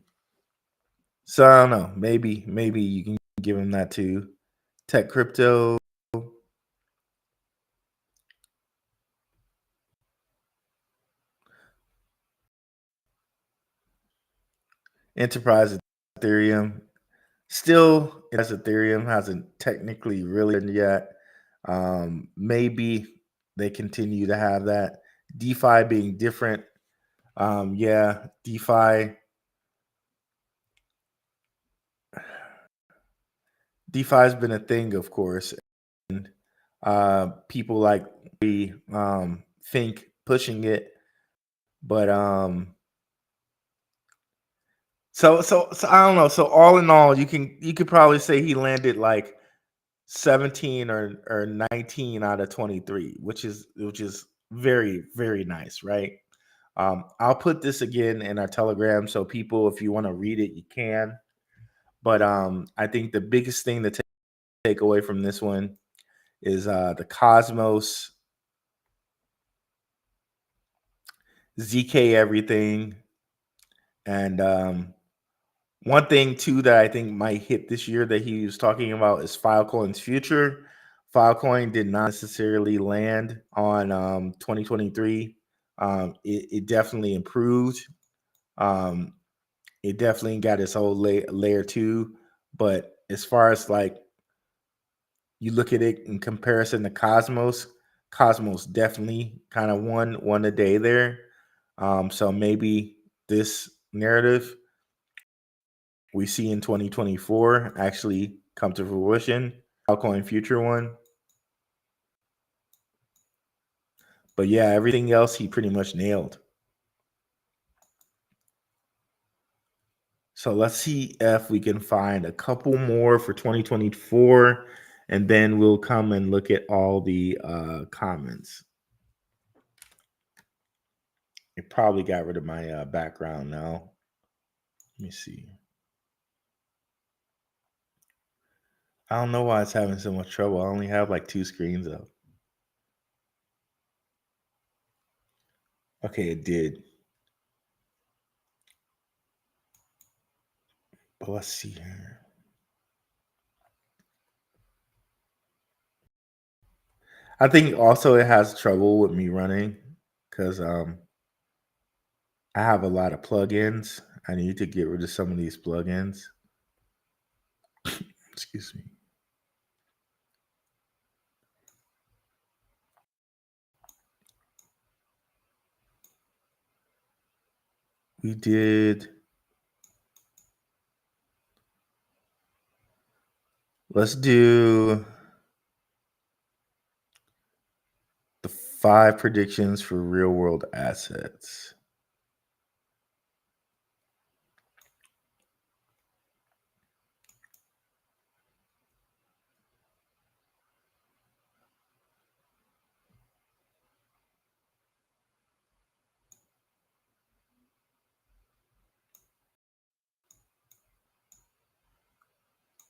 I don't know. Maybe you can give him that too. Tech crypto, enterprise Ethereum. Still, as Ethereum hasn't technically really done yet. Maybe they continue to have that. DeFi being different. Yeah, DeFi has been a thing, of course, and people like we think pushing it, but so I don't know. So all in all, you could probably say he landed like 17 or 19 out of 23, which is very very nice, right? I'll put this again in our Telegram, so people, if you want to read it, you can. But I think the biggest thing to take away from this one is the Cosmos ZK everything, and one thing too that I think might hit this year that he was talking about is Filecoin's future. Filecoin did not necessarily land on 2023. It definitely improved. Um, it definitely got its whole layer two. But as far as like you look at it in comparison to Cosmos, Cosmos definitely kind of won a day there. So maybe this narrative we see in 2024 actually come to fruition. Filecoin future one. But yeah, everything else he pretty much nailed. So let's see if we can find a couple more for 2024, and then we'll come and look at all the comments. It probably got rid of my background now. Let me see. I don't know why it's having so much trouble. I only have like 2 screens up. Okay, it did. But let's see here. I think also it has trouble with me running because I have a lot of plugins. I need to get rid of some of these plugins. Excuse me. We did. Let's do the 5 predictions for real world assets.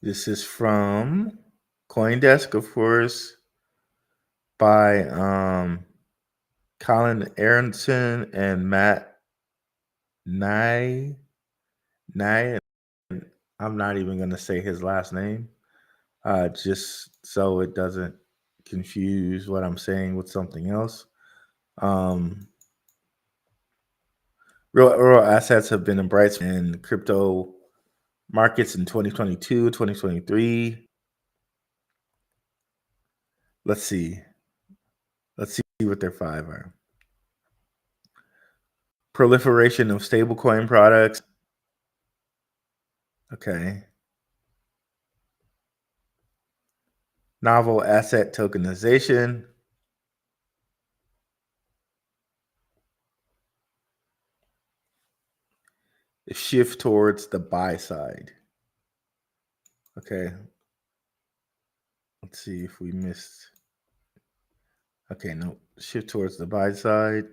This is from CoinDesk, of course, by Colin Aronson and Matt Nye. I'm not even going to say his last name, just so it doesn't confuse what I'm saying with something else. Real assets have been a bright spot in crypto Markets in 2022, 2023. Let's see. Let's see what their 5 are. Proliferation of stablecoin products. Okay. Novel asset tokenization. A shift towards the buy side. Okay. Let's see if we missed. Okay, no. Shift towards the buy side.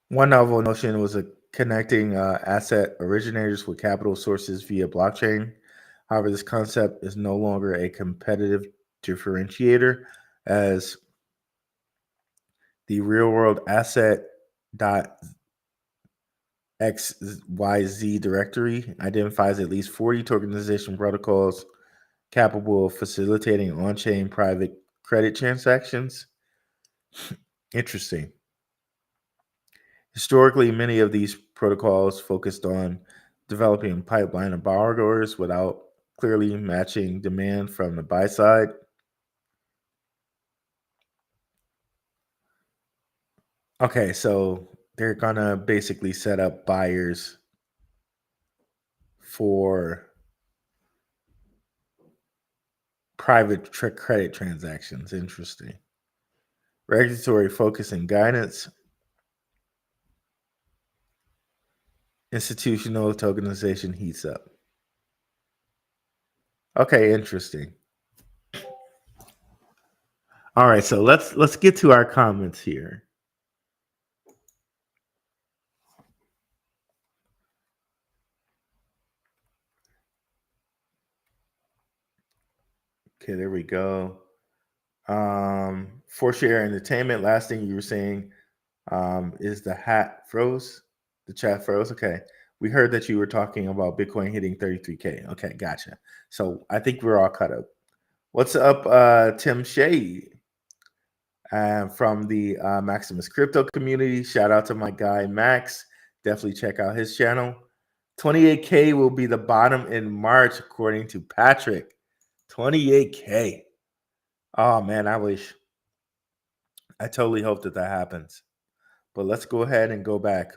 One novel notion was connecting asset originators with capital sources via blockchain. However, this concept is no longer a competitive differentiator, as the real world asset XYZ directory identifies at least 40 tokenization protocols capable of facilitating on chain private credit transactions. Interesting. Historically, many of these protocols focused on developing a pipeline of borrowers without clearly matching demand from the buy side. Okay, so they're gonna basically set up buyers for private credit transactions. Interesting. Regulatory focus and guidance. Institutional tokenization heats up. Okay, interesting. All right, so let's get to our comments here. Okay, there we go. For share entertainment. Last thing you were saying is the hat froze. The chat froze. Okay, we heard that you were talking about Bitcoin hitting 33K. Okay, gotcha. So I think we're all caught up. What's up, Tim Shea from the Maximus Crypto community? Shout out to my guy Max. Definitely check out his channel. 28K will be the bottom in March, according to Patrick. 28K. Oh man, I totally hope that happens. But let's go ahead and go back.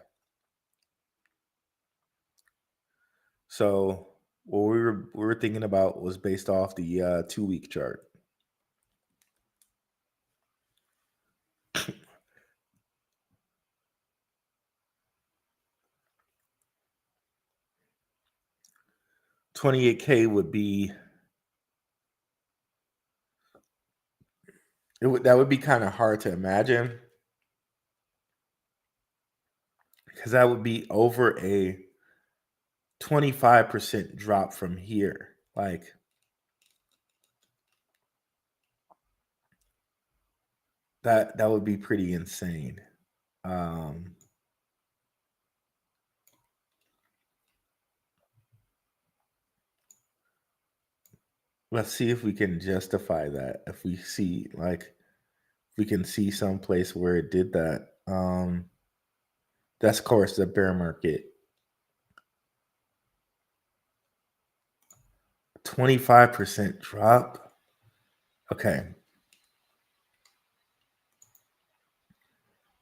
So what we were thinking about was based off the 2-week chart. $28K would be that would be kind of hard to imagine, because that would be over a 25% drop from here. Like, that would be pretty insane. Let's see if we can justify that. If we see, like, we can see some place where it did that. That's, of course, the bear market. 25% drop. Okay.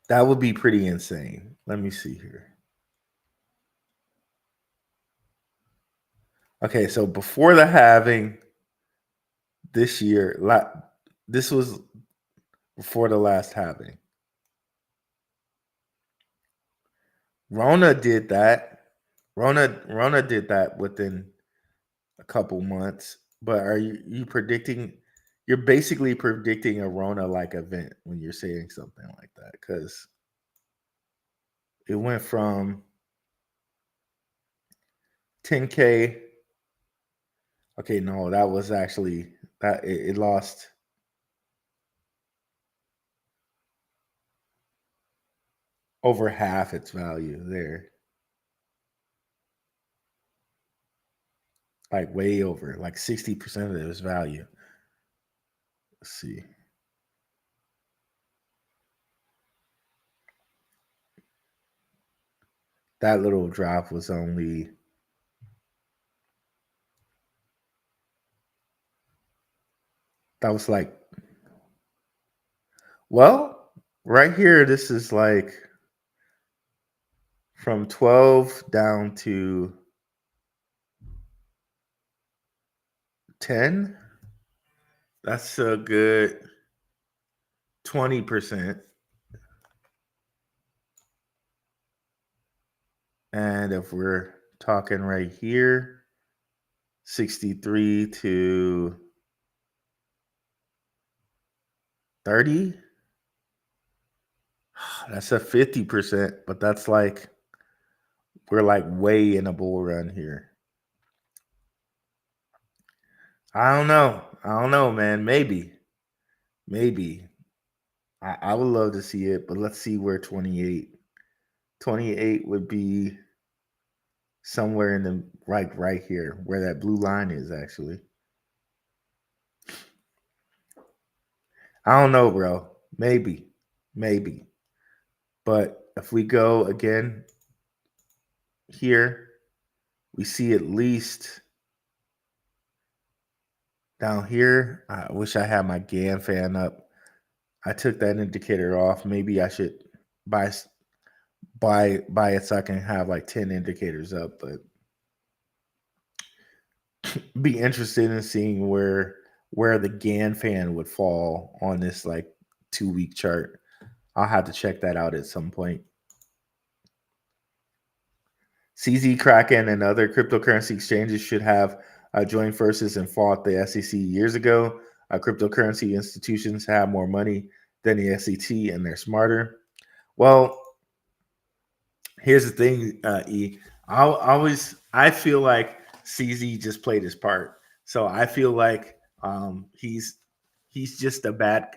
That would be pretty insane. Let me see here. Okay, so before the halving this year, this was before the last halving. Rona did that. Rona did that within a couple months. But are you predicting? You're basically predicting a Rona-like event when you're saying something like that, because it went from 10K. Okay, no, that was actually that it lost over half its value there. like way over, like 60% of its value. Let's see. That little drop was only that was like, well, right here, this is like from 12 down to 10. That's a good 20%. And if we're talking right here, 63 to 30, that's a 50%, but that's like, we're like way in a bull run here. I don't know. I don't know, man. Maybe. Maybe. I would love to see it, but let's see where 28. 28 would be somewhere in the right here, where that blue line is actually. I don't know, bro. Maybe. Maybe. But if we go again here, we see at least down here. I wish I had my GAN fan up. I took that indicator off. Maybe I should buy buy it so I can have like 10 indicators up, but be interested in seeing where the GAN fan would fall on this like 2 week chart. I'll have to check that out at some point. CZ, Kraken, and other cryptocurrency exchanges should have joined forces and fought the SEC years ago. Cryptocurrency institutions have more money than the SEC, and they're smarter. Well, here's the thing, E. I feel like CZ just played his part. So I feel like he's just a bad.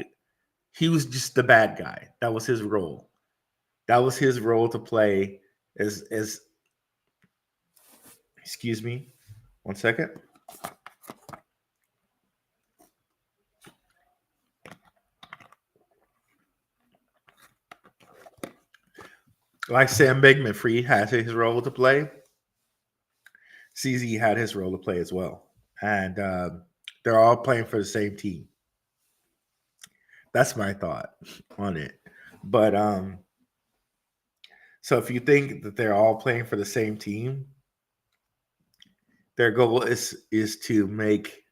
He was just the bad guy. That was his role. That was his role to play. As excuse me, 1 second. Like Sam Bankman-Fried had his role to play, CZ had his role to play as well, and they're all playing for the same team. That's my thought on it. But so if you think that they're all playing for the same team, their goal is to make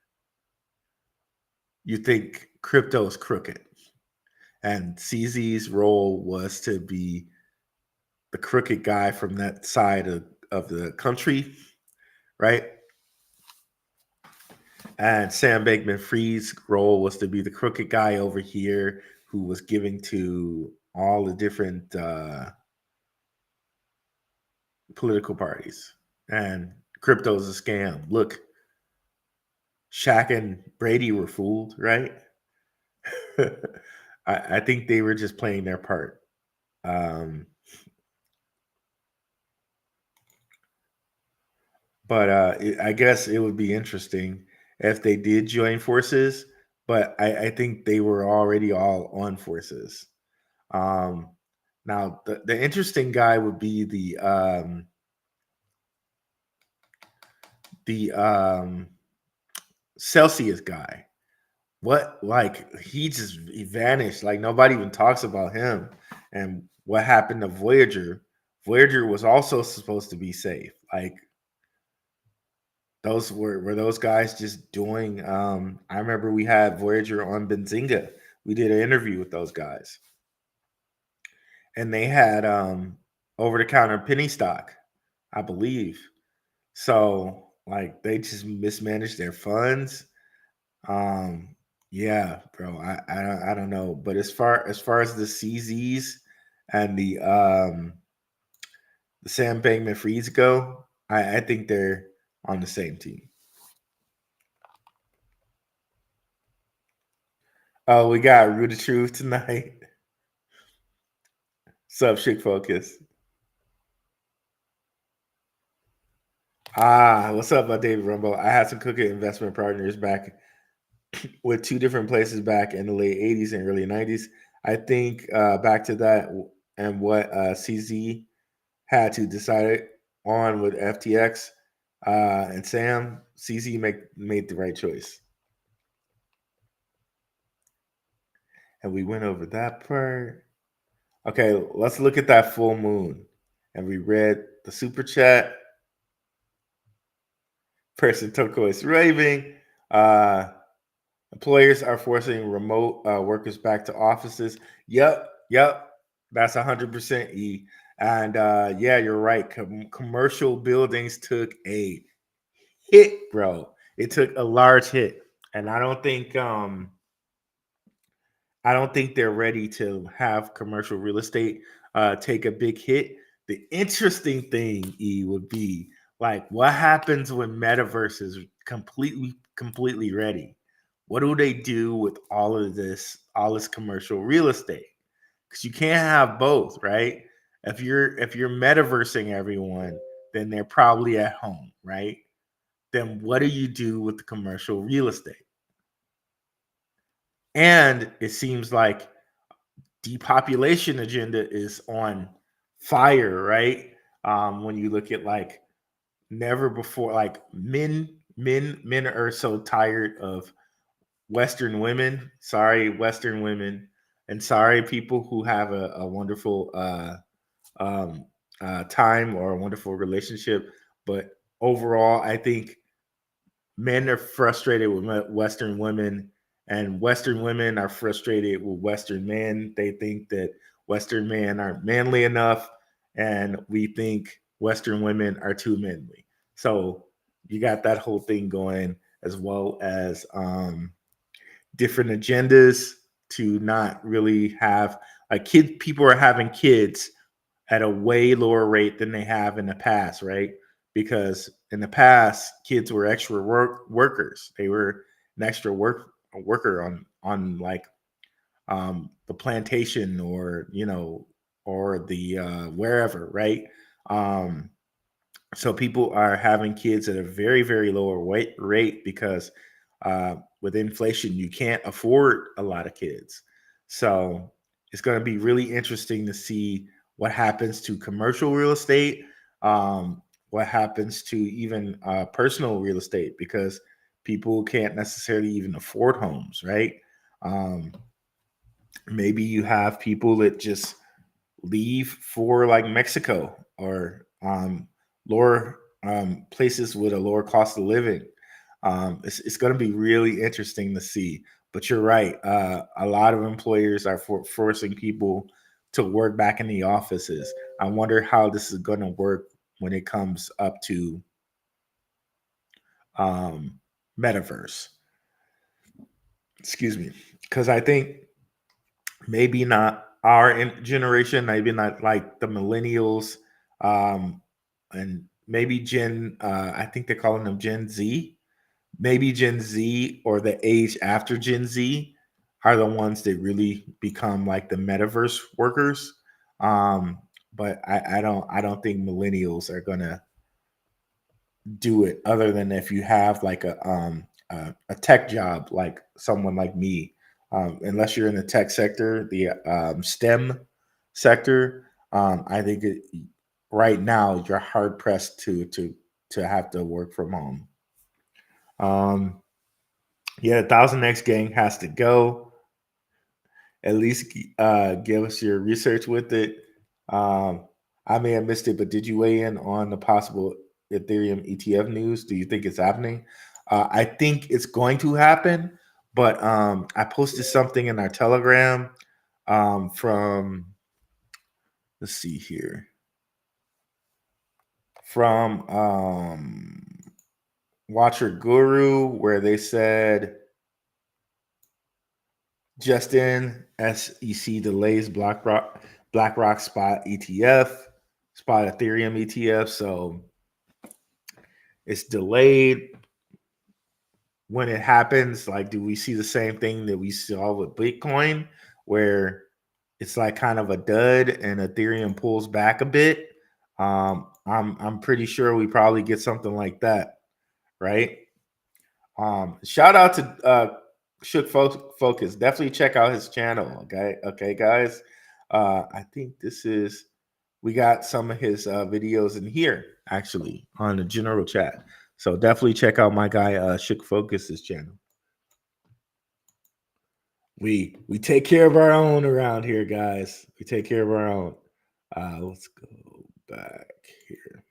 you think crypto is crooked, and CZ's role was to be the crooked guy from that side of the country, right? And Sam Bankman-Fried's role was to be the crooked guy over here who was giving to all the different political parties. And crypto is a scam. Look, Shaq and Brady were fooled, right? I think they were just playing their part. But I guess it would be interesting if they did join forces. But I think they were already all on forces. Um, Now the interesting guy would be the Celsius guy. What, like, he vanished. Like nobody even talks about him. And what happened to Voyager? Voyager was also supposed to be safe. Like those were those guys just doing I remember we had Voyager on Benzinga. We did an interview with those guys. And they had over the counter penny stock, I believe. So like they just mismanaged their funds. Um, yeah, bro. I don't know. But as far as the CZs and the Sam Bankman Frieds go, I think they're on the same team. Oh, we got Root of Truth tonight. Sub Chick Focus. What's up, David Rumbo? I had some cooking investment partners back with two different places back in the late 80s and early 90s. I think back to that and what CZ had to decide on with FTX and Sam, CZ made the right choice. And we went over that part. Okay, let's look at that full moon. And we read the super chat. Person Toko is raving. Uh, Employers are forcing remote workers back to offices. Yep. That's 100% E. And yeah, you're right. Commercial buildings took a hit, bro. It took a large hit, and I don't think they're ready to have commercial real estate take a big hit. The interesting thing, E, would be like what happens when metaverse is completely ready. What do they do with all this commercial real estate? Because you can't have both, right? If you're metaversing everyone, then they're probably at home, right? Then what do you do with the commercial real estate? And it seems like depopulation agenda is on fire, right? When you look at like never before, like men are so tired of Western women. Sorry, Western women, and sorry, people who have a wonderful um, time or a wonderful relationship. But overall, I think men are frustrated with Western women, and Western women are frustrated with Western men. They think that Western men aren't manly enough, and we think Western women are too manly. So you got that whole thing going, as well as different agendas to not really have like kid. People are having kids at a way lower rate than they have in the past, right? Because in the past, kids were extra workers. They were an extra worker on like the plantation or or the wherever, right? Um, so people are having kids at a very lower rate because with inflation you can't afford a lot of kids. So it's going to be really interesting to see what happens to commercial real estate, what happens to even personal real estate, because people can't necessarily even afford homes, right? um, Maybe you have people that just leave for like Mexico or lower places with a lower cost of living. It's going to be really interesting to see. But you're right. A lot of employers are forcing people to work back in the offices. I wonder how this is going to work when it comes up to um, metaverse. Excuse me. Because I think maybe not our generation, maybe not like the millennials, um, and maybe I think they're calling them Gen Z. Maybe Gen Z or the age after Gen Z are the ones that really become like the metaverse workers. Um, but I don't think millennials are gonna do it other than if you have like a tech job like someone like me, unless you're in the tech sector, the STEM sector. I think right now you're hard pressed to have to work from home. um yeah, 1000X gang has to go. At least give us your research with it. Um, I may have missed it, but did you weigh in on the possible Ethereum ETF news? Do you think it's happening? I think it's going to happen, but I posted something in our Telegram from, let's see here, from Watcher Guru, where they said Justin SEC delays BlackRock spot ETF, spot Ethereum ETF. So it's delayed. When it happens, like, do we see the same thing that we saw with Bitcoin, where it's like kind of a dud and Ethereum pulls back a bit? I'm pretty sure we probably get something like that, right? Shout out to Focus. Definitely check out his channel. Okay, guys. I think we got some of his videos in here actually on the general chat. So definitely check out my guy Shook Focus's channel. We take care of our own around here, guys. We take care of our own. Let's go back here.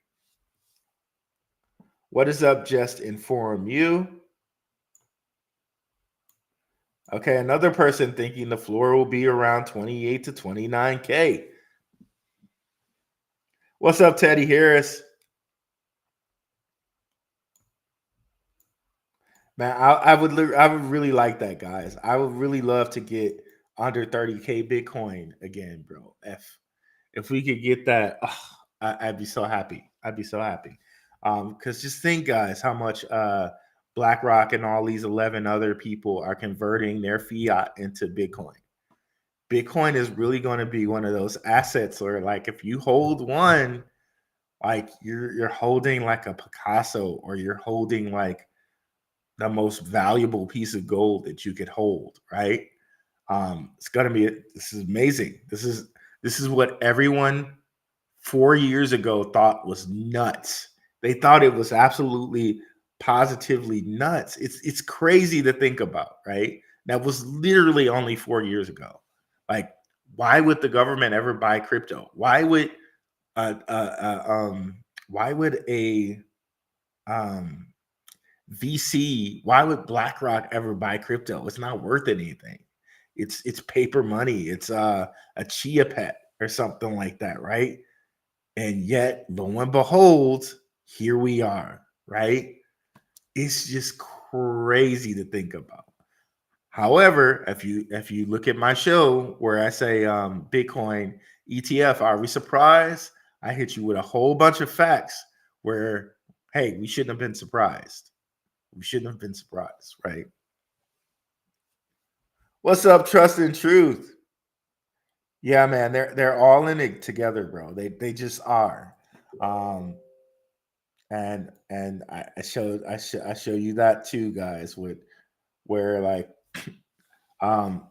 What is up? Just inform you. Okay, another person thinking the floor will be around 28 to 29K. What's up, Teddy Harris? Man, I would really like that, guys. I would really love to get under 30K Bitcoin again, bro. If we could get that, I'd be so happy. I'd be so happy. Because just think, guys, how much BlackRock and all these 11 other people are converting their fiat into Bitcoin. Bitcoin is really going to be one of those assets where, like, if you hold one, like you're holding like a Picasso, or you're holding like the most valuable piece of gold that you could hold, right? It's gonna be this is amazing. This is what everyone 4 years ago thought was nuts. They thought it was absolutely positively nuts. It's crazy to think about, right? That was literally only 4 years ago. Like, why would the government ever buy crypto? Uh, uh, uh, um, why would a um, why would BlackRock ever buy crypto? It's not worth anything. It's paper money. It's a chia pet or something like that, right? And yet, lo and behold, here we are, right? It's just crazy to think about. However, if you look at my show where I say Bitcoin ETF, are we surprised? I hit you with a whole bunch of facts where, hey, we shouldn't have been surprised. We shouldn't have been surprised, right? What's up, Trust and Truth? Yeah, man, they're all in it together, bro. They just are. Um, and I show you that too, guys, with where like um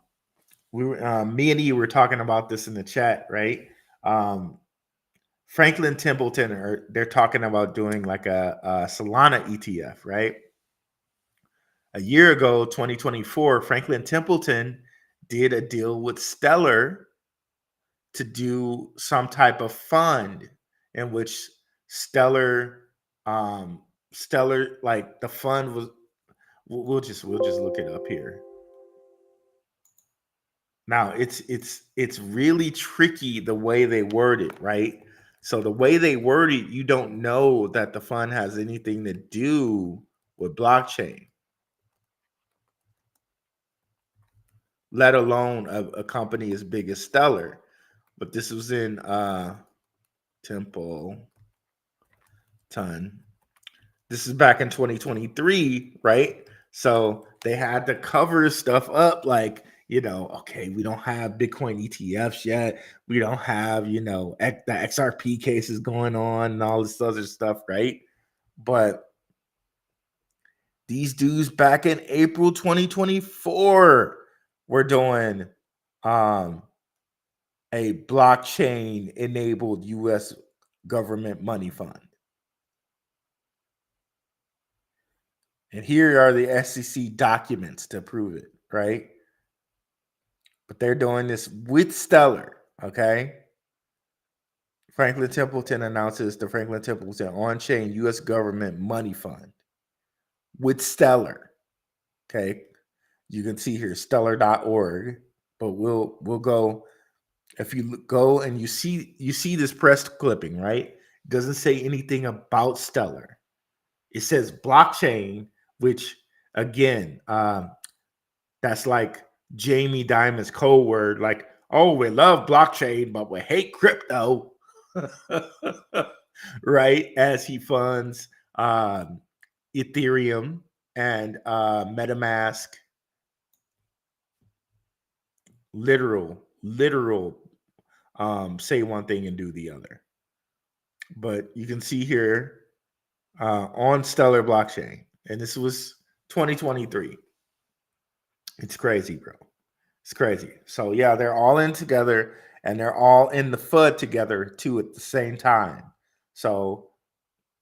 we were me and you were talking about this in the chat, right? Um Franklin Templeton they're talking about doing like a Solana ETF, right? A year ago, 2024, Franklin Templeton did a deal with Stellar to do some type of fund in which Stellar, Stellar, like the fund was. We'll just look it up here. Now it's really tricky the way they word it, right? So the way they word it, you don't know that the fund has anything to do with blockchain, let alone a company as big as Stellar. But this was in Templeton. This is back in 2023, right? So they had to cover stuff up like, okay, we don't have Bitcoin ETFs yet. We don't have, the XRP cases going on and all this other stuff, right? But these dudes back in April 2024 were doing um, a blockchain enabled US government money fund. And here are the SEC documents to prove it, right? But they're doing this with Stellar, okay? Franklin Templeton announces the Franklin Templeton on-chain U.S. government money fund with Stellar, okay? You can see here, stellar.org, but we'll go, if you go and you see this press clipping, right? It doesn't say anything about Stellar. It says blockchain, which again, that's like Jamie Dimon's code word, like, oh, we love blockchain, but we hate crypto. Right? As he funds Ethereum and MetaMask, literal, say one thing and do the other. but you can see here on Stellar blockchain, and this was 2023. It's crazy, bro. It's crazy. So yeah, they're all in together, and they're all in the FUD together too at the same time. So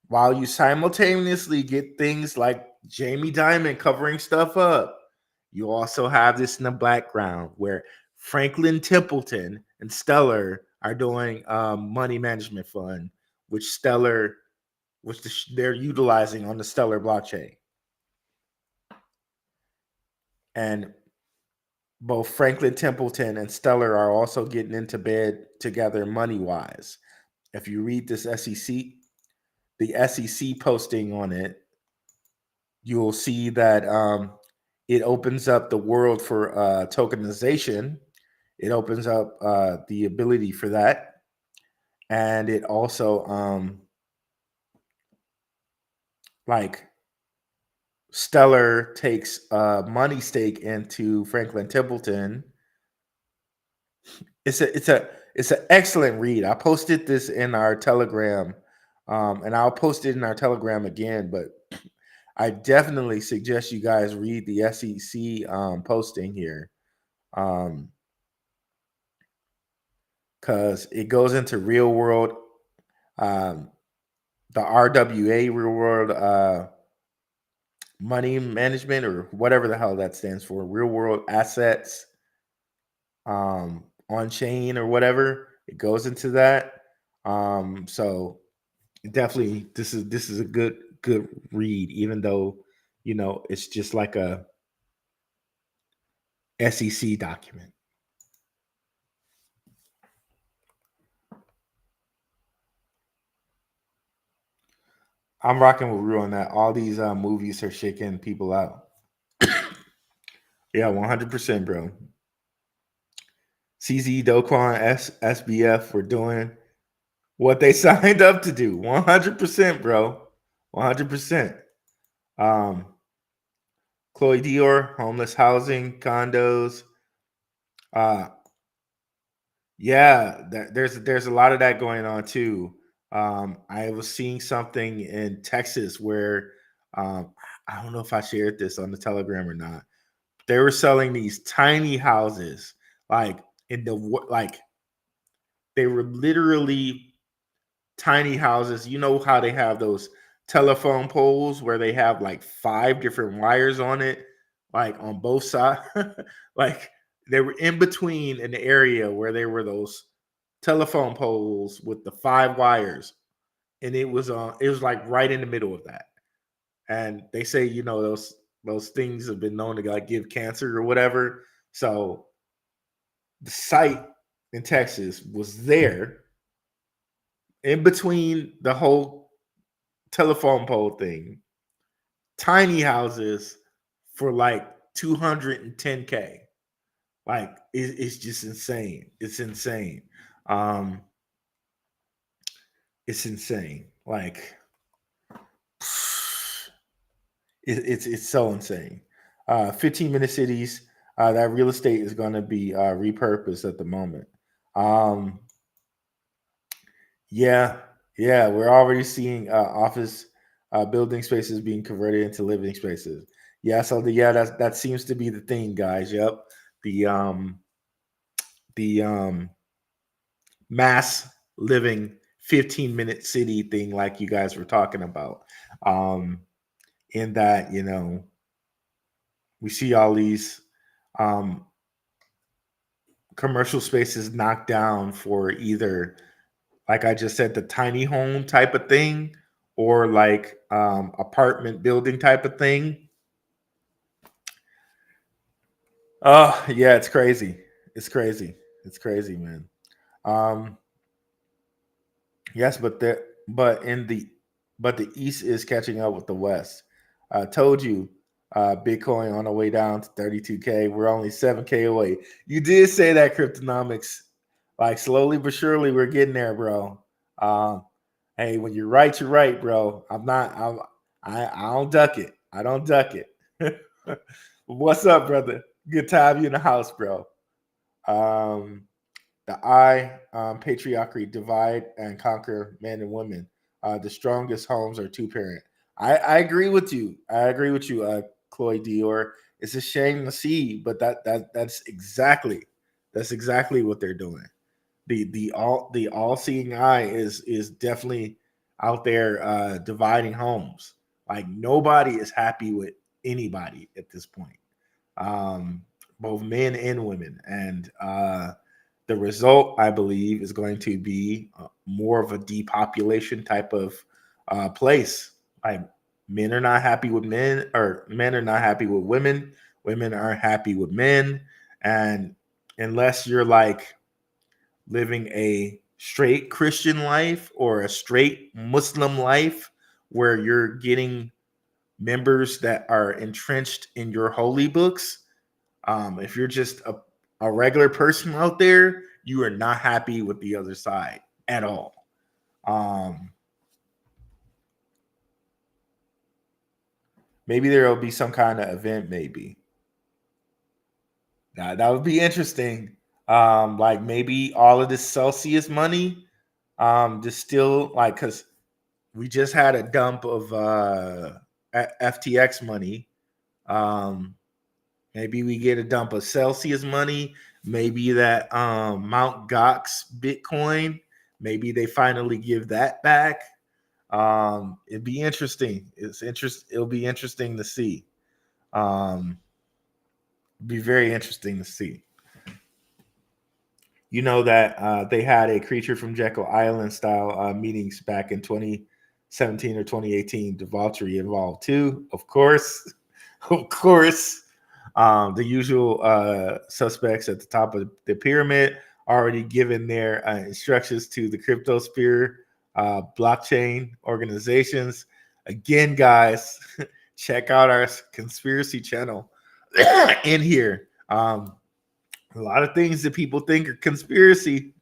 while you simultaneously get things like Jamie Dimon covering stuff up, you also have this in the background where Franklin Templeton and Stellar are doing money management fund, which Stellar, they're utilizing on the Stellar blockchain, and both Franklin Templeton and Stellar are also getting into bed together money wise. If you read this the SEC posting on it, you'll see that it opens up the world for tokenization. It opens up the ability for that, and it also like Stellar takes a money stake into Franklin Templeton. It's an excellent read. I posted this in our Telegram, and I'll post it in our Telegram again. But I definitely suggest you guys read the SEC posting here, because it goes into real world, um, the RWA, real world money management, or whatever the hell that stands for, real world assets on chain or whatever. It goes into that. So definitely this is a good read, even though it's just like a SEC document. I'm rocking with Rue on that. All these movies are shaking people out. Yeah, 100%, bro. CZ, Doquan, SBF were doing what they signed up to do. 100%, bro. 100%. Um, Chloe Dior, homeless housing, condos. Uh, yeah, there's a lot of that going on too. I was seeing something in Texas where I don't know if I shared this on the Telegram or not. They were selling these tiny houses, like in the like they were literally tiny houses. You know how they have those telephone poles where they have like 5 different wires on it, like on both sides. Like they were in between in the area where there were those telephone poles with the 5 wires, and it was like right in the middle of that. And they say those things have been known to like give cancer or whatever. So the site in Texas was there in between the whole telephone pole thing, tiny houses for like 210K. Like it's just insane. It's insane. Um, it's insane. Like it's so insane. 15-minute cities. That real estate is going to be repurposed at the moment. Um, Yeah, yeah, we're already seeing office building spaces being converted into living spaces. Yeah, so that seems to be the thing, guys. Yep, the um the mass living 15-minute city thing, like you guys were talking about. Um, in that we see all these um commercial spaces knocked down for either, like I just said, the tiny home type of thing, or like apartment building type of thing. Oh yeah, it's crazy. It's crazy. It's crazy, man. Um, yes, but the East is catching up with the West. I told you, Bitcoin on the way down to 32K. We're only 7K away. You did say that, Cryptonomics. Like slowly but surely, we're getting there, bro. Um, hey, when you're right, you're right, bro. I'm not. I don't duck it. I don't duck it. What's up, brother? Good to have you in the house, bro. Um, patriarchy divide and conquer men and women. The strongest homes are two parent. I agree with you. I agree with you, Chloe Dior. It's a shame to see, but that's exactly what they're doing. The all seeing eye is definitely out there dividing homes. Like nobody is happy with anybody at this point, um, both men and women, and the result, I believe, is going to be more of a depopulation type of place. Like men are not happy with men, or men are not happy with women. Women aren't happy with men, and unless you're like living a straight Christian life or a straight Muslim life where you're getting members that are entrenched in your holy books, if you're just a regular person out there, you are not happy with the other side at all. Um, Maybe there will be some kind of event, maybe. That would be interesting. Like maybe all of this Celsius money, just still like because we just had a dump of FTX money. Um, Maybe we get a dump of Celsius money. Maybe that Mount Gox Bitcoin. Maybe they finally give that back. It'd be interesting. It'll be interesting to see. Um, be very interesting to see. You know that they had a Creature from Jekyll Island style meetings back in 2017 or 2018. Devaltry involved too, of course, of course. The usual suspects at the top of the pyramid already given their instructions to the cryptosphere blockchain organizations. Again, guys, check out our conspiracy channel in here. A lot of things that people think are conspiracy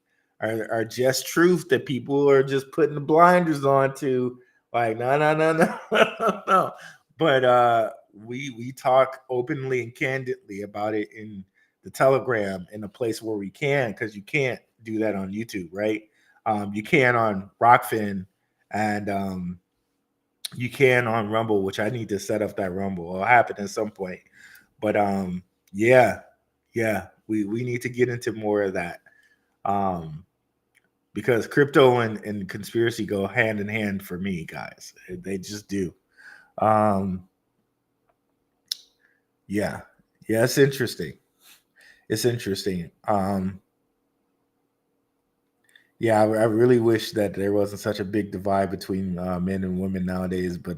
are just truth that people are just putting the blinders on to. Like, no, no, no, no, no. But we talk openly and candidly about it in the Telegram in a place where we can, because you can't do that on YouTube, right? You can on Rokfin, and you can on Rumble, which I need to set up that Rumble. It'll happen at some point. But yeah, yeah, we need to get into more of that. Because crypto and conspiracy go hand in hand for me, guys. They just do. Um, yeah. Yeah, it's interesting. It's interesting. Yeah, I really wish that there wasn't such a big divide between men and women nowadays, but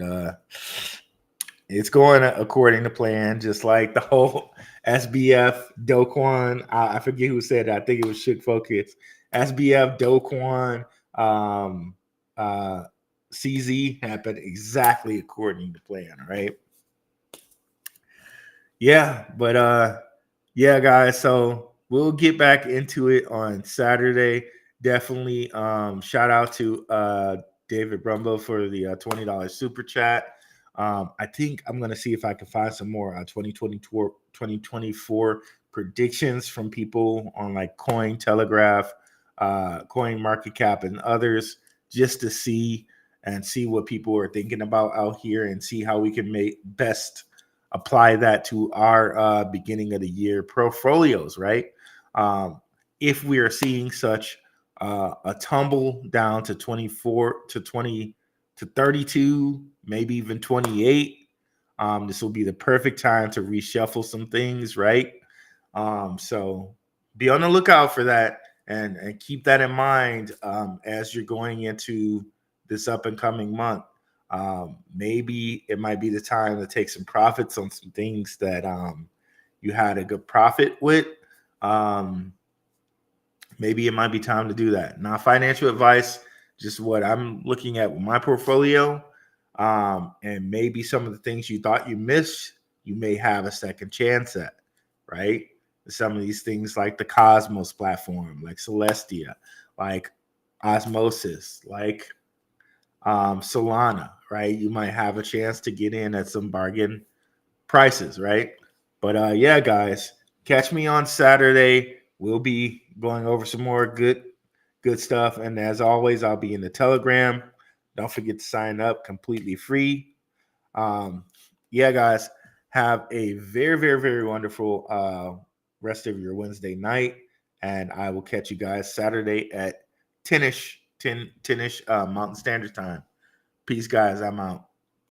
it's going according to plan, just like the whole SBF Doquan. I forget who said it. I think it was Shook Focus. SBF Doquan uh, CZ happened exactly according to plan, right? Yeah, but yeah, guys. So we'll get back into it on Saturday. Definitely shout out to David Brumbo for the $20 super chat. I think I'm gonna see if I can find some more 2024 predictions from people on like Coin Telegraph, Coin Market Cap, and others, just to see what people are thinking about out here, and see how we can make best apply that to our beginning of the year portfolios, right? If we are seeing such a tumble down to 24 to 20 to 32, maybe even 28, this will be the perfect time to reshuffle some things, right? So be on the lookout for that, and keep that in mind as you're going into this up and coming month. Maybe it might be the time to take some profits on some things that you had a good profit with. Maybe it might be time to do that. Not financial advice, just what I'm looking at with my portfolio. And maybe some of the things you thought you missed, you may have a second chance at, right? Some of these things like the Cosmos platform, like Celestia, like Osmosis, like Solana, right? You might have a chance to get in at some bargain prices, right? But yeah, guys, catch me on Saturday. we'll be going over some more good stuff. And as always, I'll be in the Telegram. Don't forget to sign up, completely free. Yeah, guys, have a very, very, very wonderful rest of your Wednesday night. And I will catch you guys Saturday at 10-ish Mountain Standard Time. Peace, guys. I'm out.